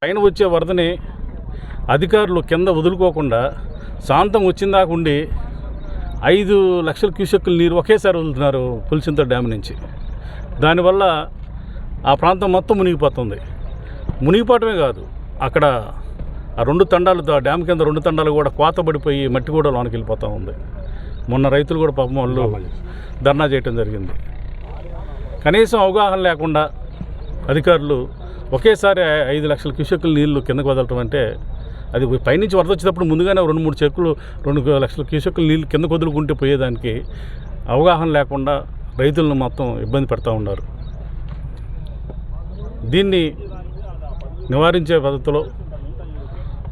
పైన వచ్చే వరదని అధికారులు కింద వదులుకోకుండా శాంతం వచ్చిందాకా ఉండి 5 లక్షల క్యూసెక్కుల నీరు ఒకేసారి వదులుతున్నారు పులిచింత డ్యామ్ నుంచి. దానివల్ల ఆ ప్రాంతం మొత్తం మునిగిపోతుంది. మునిగిపోవటమే కాదు, అక్కడ ఆ 2 తండాలు డ్యామ్ కింద 2 తండాలు కూడా కోత పడిపోయి మట్టి కూడా లోనికి వెళ్ళిపోతూ ఉంది. మొన్న రైతులు కూడా పాపం వాళ్ళు ధర్నా చేయటం జరిగింది. కనీసం అవగాహన లేకుండా అధికారులు ఒకేసారి 5 లక్షల క్యూసెక్కుల నీళ్లు కిందకు వదలటం అంటే, అది పైనుంచి వరద వచ్చేటప్పుడు ముందుగానే 2-3 చెక్కులు 2 లక్షల క్యూసెక్కుల నీళ్ళు కిందకు వదులుకుంటే పోయేదానికి అవగాహన లేకుండా రైతులను మొత్తం ఇబ్బంది పెడతా ఉన్నారు. దీన్ని నివారించే పద్ధతిలో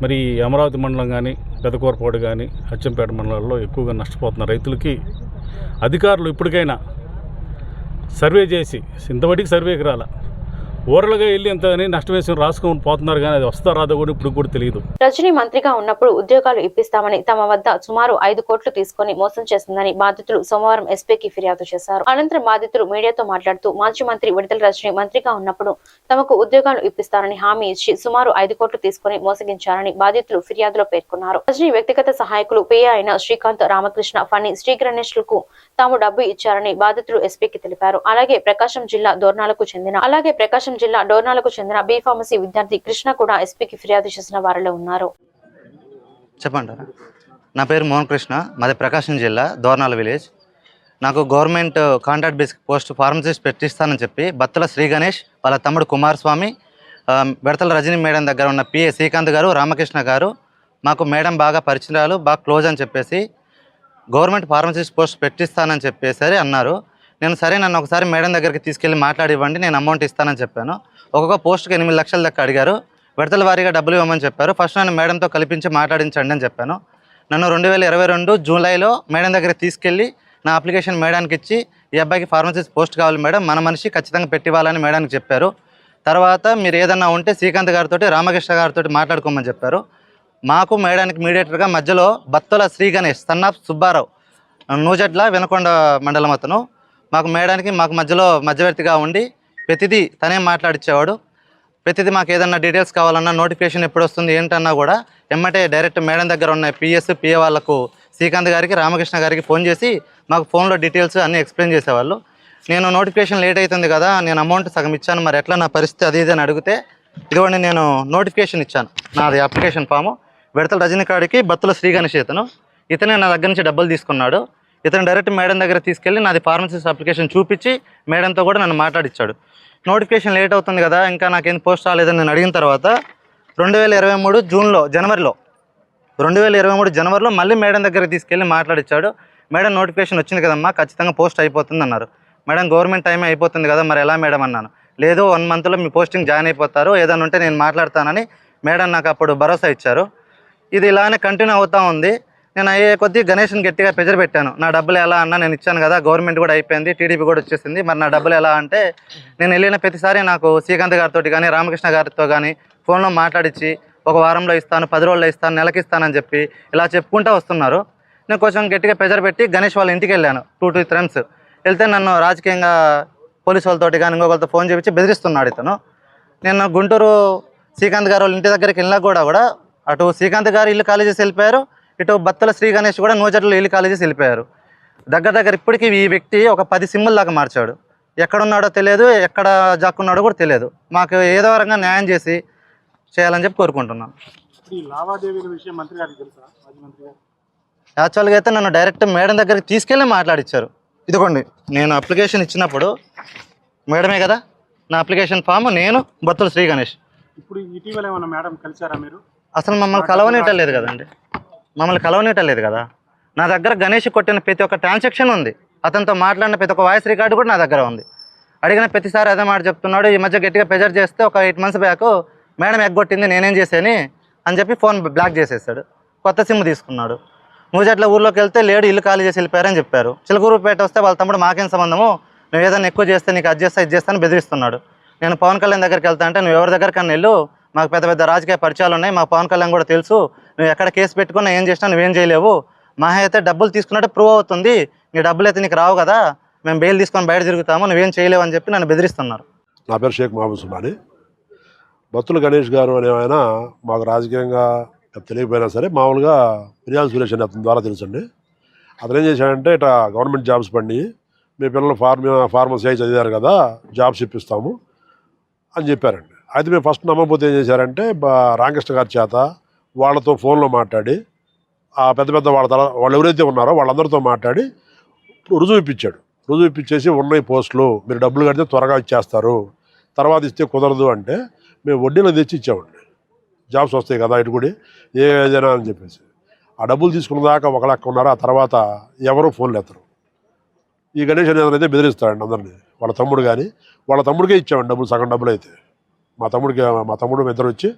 మరి అమరావతి మండలం కానీ పెదకూరపాడు కానీ అచ్చంపేట మండలాల్లో ఎక్కువగా నష్టపోతున్న రైతులకి అధికారులు ఇప్పటికైనా సర్వే చేసి, ఇంతవరకు సర్వేకి రాలా, ఓరలుగా వెళ్ళి ఎంత నష్టం వేసి రాసుకొని పోతున్నారు, కానీ అది వస్తా రాదో కూడా ఇప్పుడు కూడా తెలియదు. రజనీ మంత్రిగా ఉన్నప్పుడు ఉద్యోగాలు ఇప్పిస్తామని తమ వద్ద సుమారు 5 కోట్లు తీసుకుని మోసం చేసిందని బాధితులు సోమవారం ఎస్పీకి ఫిర్యాదు చేశారు. అనంతరం బాధితులు మీడియాతో మాట్లాడుతూ మాజీ మంత్రి విడుదల రజనీ మంత్రిగా ఉన్నప్పుడు తమకు ఉద్యోగాలు ఇప్పిస్తారని హామీ ఇచ్చి సుమారు 5 కోట్లు తీసుకుని మోసగించారని బాధితులు ఫిర్యాదులో పేర్కొన్నారు. రజనీ వ్యక్తిగత సహాయకులు పిఏ అయిన శ్రీకాంత్, రామకృష్ణ, ఫణి, శ్రీ గణేష్లకు తాము డబ్బు ఇచ్చారని బాధితులు ఎస్పీకి తెలిపారు. అలాగే ప్రకాశం జిల్లా డోర్నాలకు చెందిన బి ఫార్మసీ విద్యార్థి కృష్ణ కూడా ఎస్పీకి ఫిర్యాదు చేసిన వారిలో ఉన్నారు. చెప్పంటారా? నా పేరు మోహన్ కృష్ణ, మాది ప్రకాశం జిల్లా దోర్నాల విలేజ్. నాకు government contract basic post pharmacist పెట్టిస్తానని చెప్పి బత్తుల శ్రీ గణేష్, వాళ్ళ తమ్ముడు కుమారస్వామి, బెడతల రజనీ మేడం దగ్గర ఉన్న పిఏ శ్రీకాంత్ గారు, రామకృష్ణ గారు మాకు మేడం బాగా పరిచయాలు, బాగా క్లోజ్ అని చెప్పేసి గవర్నమెంట్ ఫార్మసిస్ట్ పోస్ట్ పెట్టిస్తానని చెప్పేసరి అన్నారు. నేను సరే, నన్ను ఒకసారి మేడం దగ్గరికి తీసుకెళ్ళి మాట్లాడివ్వండి, నేను అమౌంట్ ఇస్తానని చెప్పాను. ఒక్కొక్క పోస్ట్కి 8 లక్షల దాకా అడిగారు. విడతల వారీగా డబ్బులు ఇవ్వమని చెప్పారు. ఫస్ట్ నన్ను మేడంతో కల్పించి మాట్లాడించండి అని చెప్పాను. నన్ను 2022 జూలైలో మేడం దగ్గరికి తీసుకెళ్ళి నా అప్లికేషన్ మేడానికి ఇచ్చి, ఈ అబ్బాయికి ఫార్మసిస్ట్ పోస్ట్ కావాలి మేడం, మన మనిషి ఖచ్చితంగా పెట్టివ్వాలని మేడానికి చెప్పారు. తర్వాత మీరు ఏదన్నా ఉంటే శ్రీకాంత్ గారితో, రామకృష్ణ గారితో మాట్లాడుకోమని చెప్పారు. మాకు మేడానికి మీడియేటర్గా మధ్యలో బత్తుల శ్రీ గణేష్, సన్నాఫ్ సుబ్బారావు, నూజడ్ల వెనకొండ మండలం అతను, మాకు మేడానికి మధ్యలో మధ్యవర్తిగా ఉండి ప్రతిదీ తనే మాట్లాడిచ్చేవాడు. ప్రతిదీ మాకు ఏదన్నా డీటెయిల్స్ కావాలన్నా, నోటిఫికేషన్ ఎప్పుడు వస్తుంది ఏంటన్నా కూడా ఎమ్మటే డైరెక్ట్ మేడం దగ్గర ఉన్న పిఏ వాళ్ళకు శ్రీకాంత్ గారికి, రామకృష్ణ గారికి ఫోన్ చేసి మాకు ఫోన్లో డీటెయిల్స్ అన్నీ ఎక్స్ప్లెయిన్ చేసేవాళ్ళు. నేను నోటిఫికేషన్ లేట్ అవుతుంది కదా, నేను అమౌంట్ సగం ఇచ్చాను, మరి ఎట్లా నా పరిస్థితి అది ఇది అని అడిగితే, ఇదిగోండి నేను నోటిఫికేషన్ ఇచ్చాను, నాది అప్లికేషన్ ఫాము, విడతల రజనీ కాడికి బత్తుల శ్రీ గణేష్ ఇతనే నా దగ్గర నుంచి డబ్బులు తీసుకున్నాడు. ఇతను డైరెక్ట్ మేడం దగ్గర తీసుకెళ్ళి నాది ఫార్మసిస్ట్ అప్లికేషన్ చూపించి మేడంతో కూడా నన్ను మాట్లాడిచ్చాడు. నోటిఫికేషన్ లేట్ అవుతుంది కదా, ఇంకా నాకేం పోస్ట్ రాలేదని నేను అడిగిన తర్వాత 2023 జనవరిలో మళ్ళీ మేడం దగ్గర తీసుకెళ్ళి మాట్లాడిచ్చాడు. మేడం నోటిఫికేషన్ వచ్చింది కదమ్మా, ఖచ్చితంగా పోస్ట్ అయిపోతుంది అన్నారు. మేడం గవర్నమెంట్ టైం అయిపోతుంది కదా, మరి ఎలా మేడం అన్నాను. లేదు, 1 మంత్లో మీ పోస్టింగ్ జాయిన్ అయిపోతారు, ఏదైనా ఉంటే నేను మాట్లాడతానని మేడం నాకు అప్పుడు భరోసా ఇచ్చారు. ఇది ఇలానే కంటిన్యూ అవుతూ ఉంది. నేను అయ్యే కొద్దీ గణేష్ని గట్టిగా ప్రెజర్ పెట్టాను. నా డబ్బులు ఎలా అన్నా, నేను ఇచ్చాను కదా, గవర్నమెంట్ కూడా అయిపోయింది, టీడీపీ కూడా వచ్చేసింది, మరి నా డబ్బులు ఎలా అంటే, నేను వెళ్ళిన ప్రతిసారి నాకు శ్రీకాంత్ గారితో కానీ రామకృష్ణ గారితో కానీ ఫోన్లో మాట్లాడించి 1 వారంలో ఇస్తాను, 10 రోజుల్లో ఇస్తాను, నెలకి ఇస్తానని చెప్పి ఇలా చెప్పుకుంటూ వస్తున్నారు. నేను కొంచెం గట్టిగా ప్రెజర్ పెట్టి గణేష్ వాళ్ళ ఇంటికి వెళ్ళాను 2-3 times. వెళ్తే నన్ను రాజకీయంగా పోలీసు వాళ్ళతోటి కానీ ఇంకొకరితో ఫోన్ చేపించి బెదిరిస్తున్నాడు ఇతను. నేను గుంటూరు శ్రీకాంత్ గారు వాళ్ళ ఇంటి దగ్గరికి వెళ్ళినా కూడా అటు శ్రీకాంత్ గారు ఇల్లు ఖాళీ చేసి వెళ్ళిపోయారు, ఇటు బత్తుల శ్రీ గణేష్ కూడా నూజర్లో ఇల్లు ఖాళీ చేసి వెళ్ళిపోయారు. దగ్గర ఇప్పటికీ ఈ వ్యక్తి ఒక 10 సిమ్ముల దాకా మార్చాడు. ఎక్కడున్నాడో తెలియదు, ఎక్కడ జాక్కున్నాడో కూడా తెలియదు. మాకు ఏదో రకంగా న్యాయం చేసి చేయాలని చెప్పి కోరుకుంటున్నాను. ఈ లావాదేవీల విషయం మంత్రి గారికి తెలుసా? మాజీ మంత్రి గారు యాక్చువల్గా అయితే నన్ను డైరెక్ట్ మేడం దగ్గరికి తీసుకెళ్ళి మాట్లాడిచ్చారు. ఇదిగోండి, నేను అప్లికేషన్ ఇచ్చినప్పుడు మేడమే కదా నా అప్లికేషన్ ఫామ్, నేను బత్తుల శ్రీ గణేష్. ఇప్పుడు ఇటీవల ఏమన్నా మేడం కలిసారా మీరు? అసలు మమ్మల్ని కలవనీయటలేదు కదండి, కదా. నా దగ్గర గణేష్ కొట్టిన ప్రతి ఒక్క ట్రాన్సాక్షన్ ఉంది, అతనితో మాట్లాడిన ప్రతి ఒక్క వాయిస్ రికార్డు కూడా నా దగ్గర ఉంది. అడిగిన ప్రతిసారి అదే మాట చెప్తున్నాడు. ఈ మధ్య గట్టిగా ప్రెజర్ చేస్తే ఒక 8 months బ్యాక్ మేడం ఎగ్గొట్టింది, నేనేం చేశాను అని చెప్పి ఫోన్ బ్లాక్ చేసేసాడు. కొత్త సిమ్ తీసుకున్నాడు. మూజట్ల ఊర్లోకి వెళ్తే లేడు, ఇల్లు ఖాళీ చేసి వెళ్ళిపోయారని చెప్పారు. చిలకూరుపేట వస్తే వాళ్ళ తమ్ముడు మాకేం సంబంధము, నువ్వు ఏదైనా ఎక్కువ చేస్తే నీకు అది చేస్తా ఇది చేస్తాను బెదిరిస్తున్నాడు. నేను పవన్ కళ్యాణ్ దగ్గరికి వెళ్తా అంటే నువ్వు ఎవరి దగ్గరికన్నా వెళ్ళు, మాకు పెద్ద పెద్ద రాజకీయ పరిచయాలు ఉన్నాయి, మా పవన్ కళ్యాణ్ కూడా తెలుసు, నువ్వు ఎక్కడ కేసు పెట్టుకున్నా ఏం చేసినా నువ్వేం చేయలేవు, మా అయితే డబ్బులు తీసుకున్నట్టు ప్రూవ్ అవుతుంది, నీ డబ్బులు అయితే నీకు రావు కదా, మేము బెయిల్ తీసుకొని బయట తిరుగుతాము, నువ్వేం చేయలేవు అని చెప్పి నన్ను బెదిరిస్తున్నారు. నా పేరు షేక్ మహబూబ్ సుబాని. బత్తుల గణేష్ గారు అనే ఆయన మాకు రాజకీయంగా తెలియకపోయినా సరే మామూలుగా మిరియాల సురేష్ అనే అతని ద్వారా తెలుసండి. అతను ఏం చేశాడంటే ఇట్లా గవర్నమెంట్ జాబ్స్ పడి మీ పిల్లలు ఫార్మసీ అయి చదివారు కదా, జాబ్స్ ఇప్పిస్తాము అని చెప్పారండి. అయితే మేము ఫస్ట్ నమ్మకపోతే ఏం చేశారంటే రామకృష్ణ గారి చేత వాళ్ళతో ఫోన్లో మాట్లాడి ఆ పెద్ద పెద్ద వాళ్ళు ఎవరైతే ఉన్నారో వాళ్ళందరితో మాట్లాడి రుజువు ఇప్పించేసి ఉన్నాయి పోస్టులు, మీరు డబ్బులు కడితే త్వరగా ఇచ్చేస్తారు, తర్వాత ఇస్తే కుదరదు అంటే మేము వడ్డీలో తెచ్చి ఇచ్చామండి. జాబ్స్ వస్తాయి కదా ఇటు కూడా ఏదైనా అని చెప్పేసి ఆ డబ్బులు తీసుకున్న దాకా ఒక లెక్క ఉన్నారు. ఆ తర్వాత ఎవరో ఫోన్లు ఎత్తరు. ఈ గణేష్ అనేది అయితే బెదిరిస్తాడండి అందరినీ. వాళ్ళ తమ్ముడు కానీ వాళ్ళ తమ్ముడికే ఇచ్చామండి డబ్బులు, సగం డబ్బులు అయితే మా తమ్ముడు ఇద్దరు వచ్చి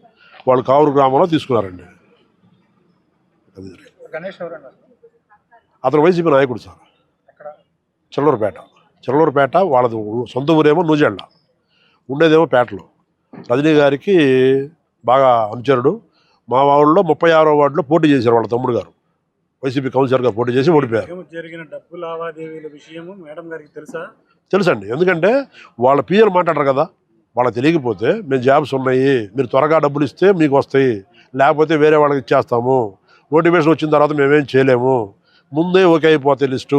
వాళ్ళు కావూరు గ్రామంలో తీసుకున్నారండి. అతను వైసీపీ నాయకుడు సార్. చిల్లూరుపేట వాళ్ళది సొంత ఊరేమో నూజెండ, ఉండేదేమో పేటలో. రజనీ గారికి బాగా అనుచరుడు. మా ఊళ్ళో 36వ వార్డులో పోటీ చేశారు వాళ్ళ తమ్ముడు గారు, వైసీపీ కౌన్సిలర్గా పోటీ చేసి ఓడిపోయారు. జరిగిన డబ్బు లావాదేవీల విషయము మేడం గారికి తెలుసండి, ఎందుకంటే వాళ్ళ పిఎల్ మాట్లాడరు కదా, వాళ్ళకి తెలియకపోతే మేము జాబ్స్ ఉన్నాయి, మీరు త్వరగా డబ్బులు ఇస్తే మీకు వస్తాయి, లేకపోతే వేరే వాళ్ళకి ఇచ్చేస్తాము, నోటిఫికేషన్ వచ్చిన తర్వాత మేమేం చేయలేము, ముందే ఓకే అయిపోతే లిస్టు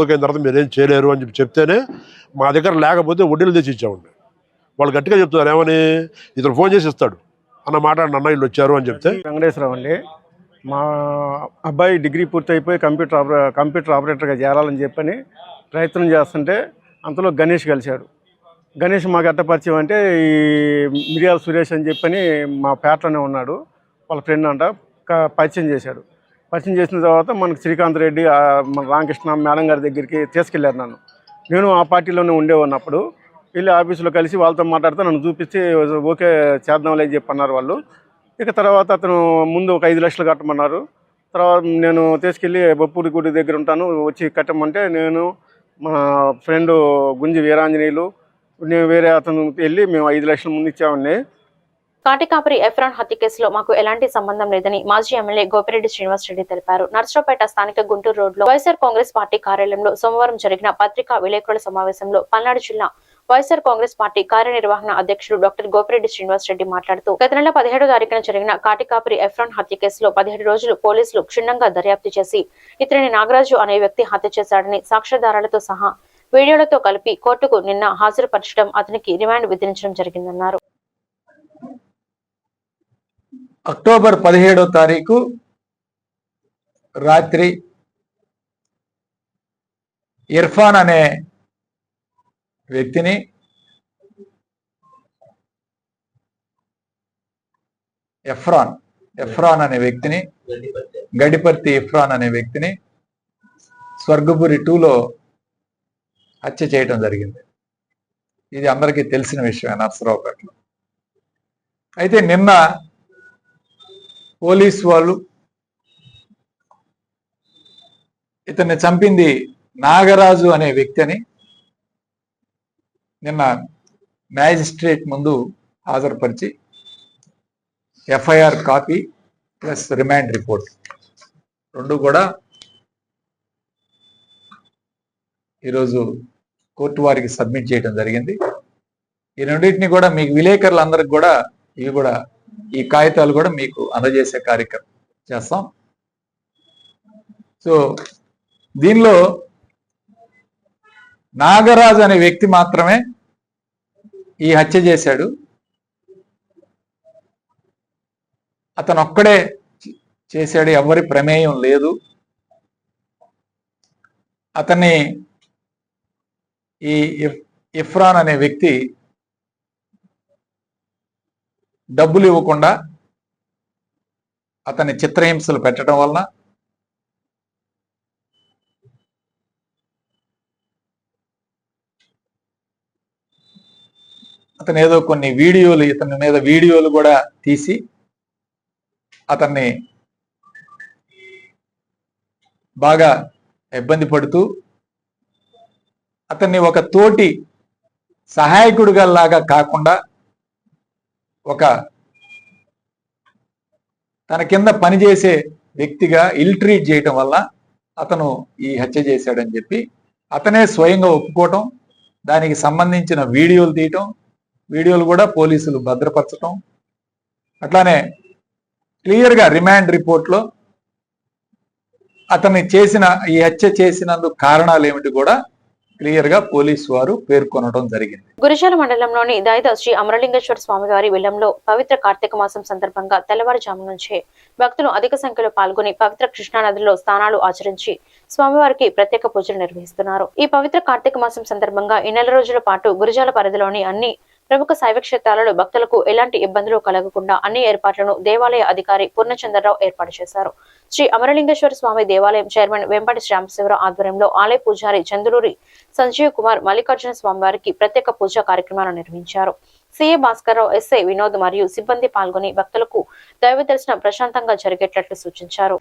ఓకే అయిన తర్వాత మీరేం చేయలేరు అని చెప్తేనే మా దగ్గర లేకపోతే వడ్డీలు తెచ్చి ఇచ్చామండి. వాళ్ళు గట్టిగా చెప్తున్నారు, ఏమని ఇతను ఫోన్ చేసి ఇస్తాడు అన్న మాట, అన్న వీళ్ళు వచ్చారు అని చెప్తే. వెంకటేశ్వరరావు అండి, మా అబ్బాయి డిగ్రీ పూర్తయిపోయి కంప్యూటర్ ఆపరేటర్గా చేరాలని చెప్పని ప్రయత్నం చేస్తుంటే అంతలో గణేష్ కలిశాడు. గణేష్ మాకు ఎట్ట పరిచయం అంటే ఈ మిరియాల సురేష్ అని చెప్పని మా పేటలోనే ఉన్నాడు, వాళ్ళ ఫ్రెండ్ అంట, పరిచయం చేశాడు. పరిచయం చేసిన తర్వాత మనకు శ్రీకాంత్ రెడ్డి, మన రామకృష్ణ మేడం గారి దగ్గరికి తీసుకెళ్ళారు నన్ను. నేను ఆ పార్టీలోనే ఉండేవాడినప్పుడు వెళ్ళి ఆఫీసులో కలిసి వాళ్ళతో మాట్లాడితే నన్ను చూపించి ఓకే చేద్దాంలే అని చెప్పి అన్నారు వాళ్ళు. ఇక తర్వాత అతను ముందు ఒక 5 లక్షలు కట్టమన్నారు. తర్వాత నేను తీసుకెళ్ళి బొప్పూడి గుడి దగ్గర ఉంటాను, వచ్చి కట్టమంటే నేను మా ఫ్రెండ్ గుంజి వీరాంజనేయులు నేను వేరే అతను వెళ్ళి మేము 5 లక్షల ముందు ఇచ్చామండి. కాటికాపరి ఎఫ్రాన్ హత్య కేసులో మాకు ఎలాంటి సంబంధం లేదని మాజీ ఎమ్మెల్యే గోపిరెడ్డి శ్రీనివాస్ రెడ్డి తెలిపారు. నర్సరావుపేట స్థానిక గుంటూరు రోడ్లో వైఎస్ఆర్ కాంగ్రెస్ పార్టీ కార్యాలయంలో సోమవారం జరిగిన పత్రికా విలేకరుల సమావేశంలో పల్నాడు జిల్లా వైఎస్ఆర్ కాంగ్రెస్ పార్టీ కార్యనిర్వహణ అధ్యక్షుడు డాక్టర్ గోపిరెడ్డి శ్రీనివాస్ రెడ్డి మాట్లాడుతూ గత నెల 17వ తారీఖున జరిగిన కాటికాపరి ఎఫ్రాన్ హత్య కేసులో 17 రోజులు పోలీసులు క్షుణ్ణంగా దర్యాప్తు చేసి ఇతరిని నాగరాజు అనే వ్యక్తి హత్య చేశాడని సాక్ష్యాధారాలతో సహా వీడియోలతో కలిపి కోర్టుకు నిన్న హాజరుపరచడం, అతనికి రిమాండ్ విధించడం జరిగిందన్నారు. అక్టోబర్ 17వ తారీఖు రాత్రి ఇర్ఫాన్ అనే వ్యక్తిని ఎఫ్రాన్ అనే వ్యక్తిని గడిపర్తి ఇర్ఫాన్ అనే వ్యక్తిని స్వర్గపురి 2లో హత్య చేయడం జరిగింది. ఇది అందరికీ తెలిసిన విషయమే నర్సరావుపేటలో. అయితే నిన్న పోలీసు వాళ్ళు ఇతన్ని చంపింది నాగరాజు అనే వ్యక్తి అని నిన్న మ్యాజిస్ట్రేట్ ముందు హాజరుపరిచి FIR copy plus remand report 2 కూడా ఈరోజు కోర్టు వారికి సబ్మిట్ చేయడం జరిగింది. ఈ రెండింటిని కూడా మీకు విలేకరులందరికి కూడా ఈ కాగితాలు కూడా మీకు అందజేసే కార్యక్రమం చేస్తాం. సో దీనిలో నాగరాజు అనే వ్యక్తి మాత్రమే ఈ హత్య చేశాడు. అతను ఒక్కడే చేశాడు, ఎవరి ప్రమేయం లేదు. అతన్ని ఈ ఇఫ్రాన్ అనే వ్యక్తి డబ్బులు ఇవ్వకుండా అతన్ని చిత్రహింసలు పెట్టడం వలన అతను ఏదో కొన్ని వీడియోలు, ఇతని మీద వీడియోలు కూడా తీసి అతన్ని బాగా ఇబ్బంది పడుతూ అతన్ని ఒక తోటి సహాయకుడిగా లాగా కాకుండా ఒక తన కింద పనిచేసే వ్యక్తిగా ఇల్ట్రీట్ చేయటం వల్ల అతను ఈ హత్య చేశాడని చెప్పి అతనే స్వయంగా ఒప్పుకోవటం, దానికి సంబంధించిన వీడియోలు తీయటం, వీడియోలు కూడా పోలీసులు భద్రపరచటం, అట్లానే క్లియర్గా రిమాండ్ రిపోర్ట్లో అతన్ని చేసిన ఈ హత్య చేసినందుకు కారణాలు ఏమిటి కూడా క్లియర్గా పోలీసు వారు పేర్కొనడం జరిగింది. గురిజాల మండలంలోని దైద శ్రీ అమరలింగేశ్వర స్వామివారి విలంలో పవిత్ర కార్తీక మాసం సందర్భంగా తెల్లవారుజాము నుంచే భక్తులు అధిక సంఖ్యలో పాల్గొని పవిత్ర కృష్ణానదిలో స్నానాలు ఆచరించి స్వామివారికి ప్రత్యేక పూజలు నిర్వహిస్తున్నారు. ఈ పవిత్ర కార్తీక మాసం సందర్భంగా ఈ నెల రోజుల పాటు గురిజాల పరిధిలోని అన్ని ప్రముఖ శైవ క్షేత్రాలలో భక్తులకు ఎలాంటి ఇబ్బందులు కలగకుండా అన్ని ఏర్పాట్లను దేవాలయ అధికారి పూర్ణచంద్రరావు ఏర్పాటు చేశారు. శ్రీ అమరలింగేశ్వర స్వామి దేవాలయం చైర్మన్ వెంపటి శ్యామశివరావు ఆధ్వర్యంలో ఆలయ పూజారి చందులూరి సంజీవ్ కుమార్ మల్లికార్జున స్వామివారికి ప్రత్యేక పూజా కార్యక్రమాలు నిర్వహించారు. సిఏ భాస్కర్రావు, ఎస్ఐ వినోద్ మరియు సిబ్బంది పాల్గొని భక్తులకు దైవ దర్శనం ప్రశాంతంగా జరిగేటట్లు సూచించారు.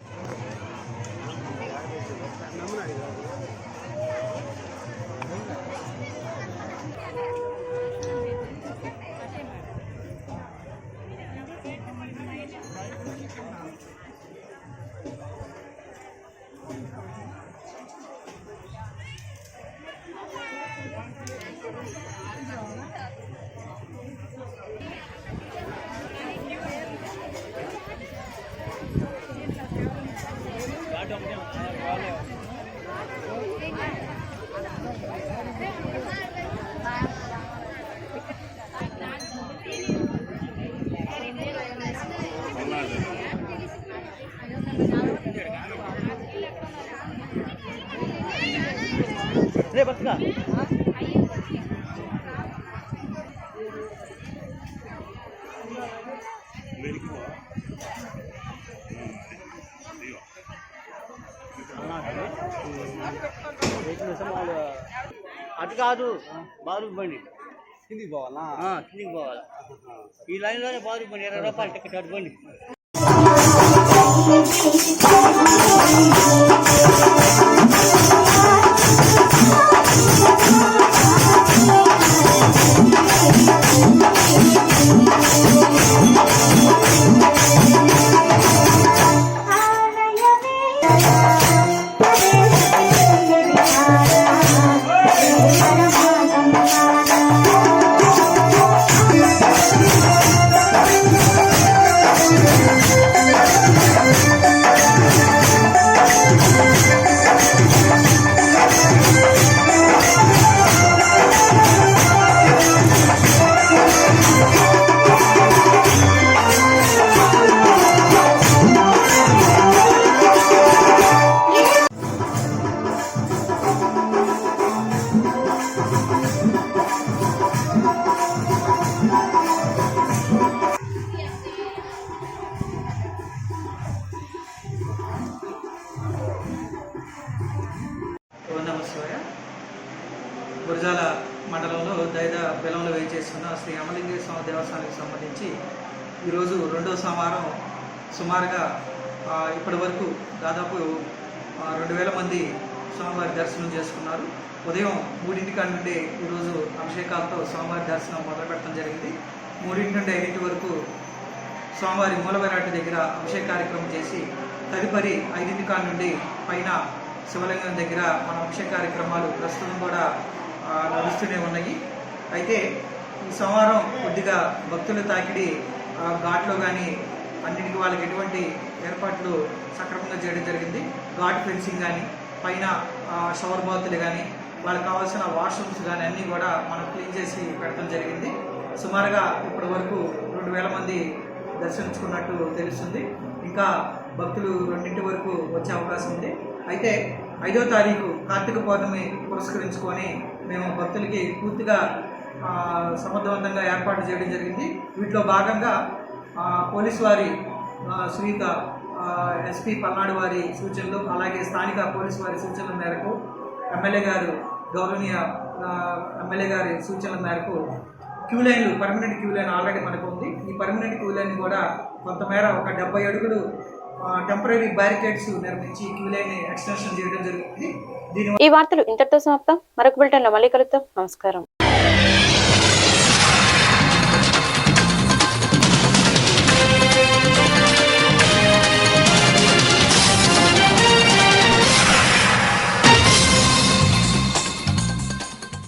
అటు కాదు, బాత్రూమ్ బండి కిందికి పోవాలా? కిందికి పోవాలి. ఈ లైన్లోనే బాత్రూమ్ బండి 20 రూపాయలు టికెట్ అటు బండి. గురజాల మండలంలో దైద బెలంలో వేయించేస్తున్న శ్రీ అమరలింగేశ్వర స్వామి దేవస్థానానికి సంబంధించి ఈరోజు రెండో సోమవారం సుమారుగా ఇప్పటి వరకు దాదాపు 2000 మంది స్వామివారి దర్శనం చేసుకున్నారు. ఉదయం 3 నుండి ఈరోజు అభిషేకాలతో స్వామివారి దర్శనం మొదలు పెట్టడం జరిగింది. 3 నుండి 5 వరకు స్వామివారి మూలవిరాట్ దగ్గర అభిషేక కార్యక్రమం చేసి తదుపరి 5 నుండి పైన శివలింగం దగ్గర మన అభిషేక కార్యక్రమాలు ప్రస్తుతం కూడా నడుస్తూనే ఉన్నాయి. అయితే ఈ సోమవారం కొద్దిగా భక్తుల తాకిడి ఘాట్లో కానీ అన్నింటికి వాళ్ళకి ఎటువంటి ఏర్పాట్లు సక్రమంగా చేయడం జరిగింది. ఘాట్ ఫెన్సింగ్ కానీ పైన షవర్ బాతులు కానీ వాళ్ళకి కావాల్సిన వాష్రూమ్స్ కానీ అన్నీ కూడా మనం క్లీన్ చేసి పెట్టడం జరిగింది. సుమారుగా ఇప్పటి వరకు 2000 మంది దర్శించుకున్నట్టు తెలుస్తుంది. ఇంకా భక్తులు 2 వరకు వచ్చే అవకాశం ఉంది. అయితే 5వ తారీఖు కార్తీక పౌర్ణమి పురస్కరించుకొని మేము భక్తులకి పూర్తిగా సమర్థవంతంగా ఏర్పాటు చేయడం జరిగింది. వీటిలో భాగంగా పోలీసు వారి శ్రీక ఎస్పీ పల్నాడు వారి సూచనలు, అలాగే స్థానిక పోలీసు వారి సూచనల మేరకు గౌరవనీయ ఎమ్మెల్యే గారి సూచనల మేరకు క్యూ లైన్లు, పర్మనెంట్ క్యూ లైన్ ఆల్రెడీ మనకు ఉంది. ఈ పర్మనెంట్ క్యూ లైన్ కూడా కొంతమేర ఒక 70 అడుగులు టెంపరీ బ్యారికేడ్స్ నిర్మించి క్యూ లైన్ ఎక్స్టెన్షన్ చేయడం జరుగుతుంది. ఈ వార్తలు ఇంతటితో సమాప్తం. మరొక బులెటిన్లో మళ్ళీ కలుద్దాం. నమస్కారం.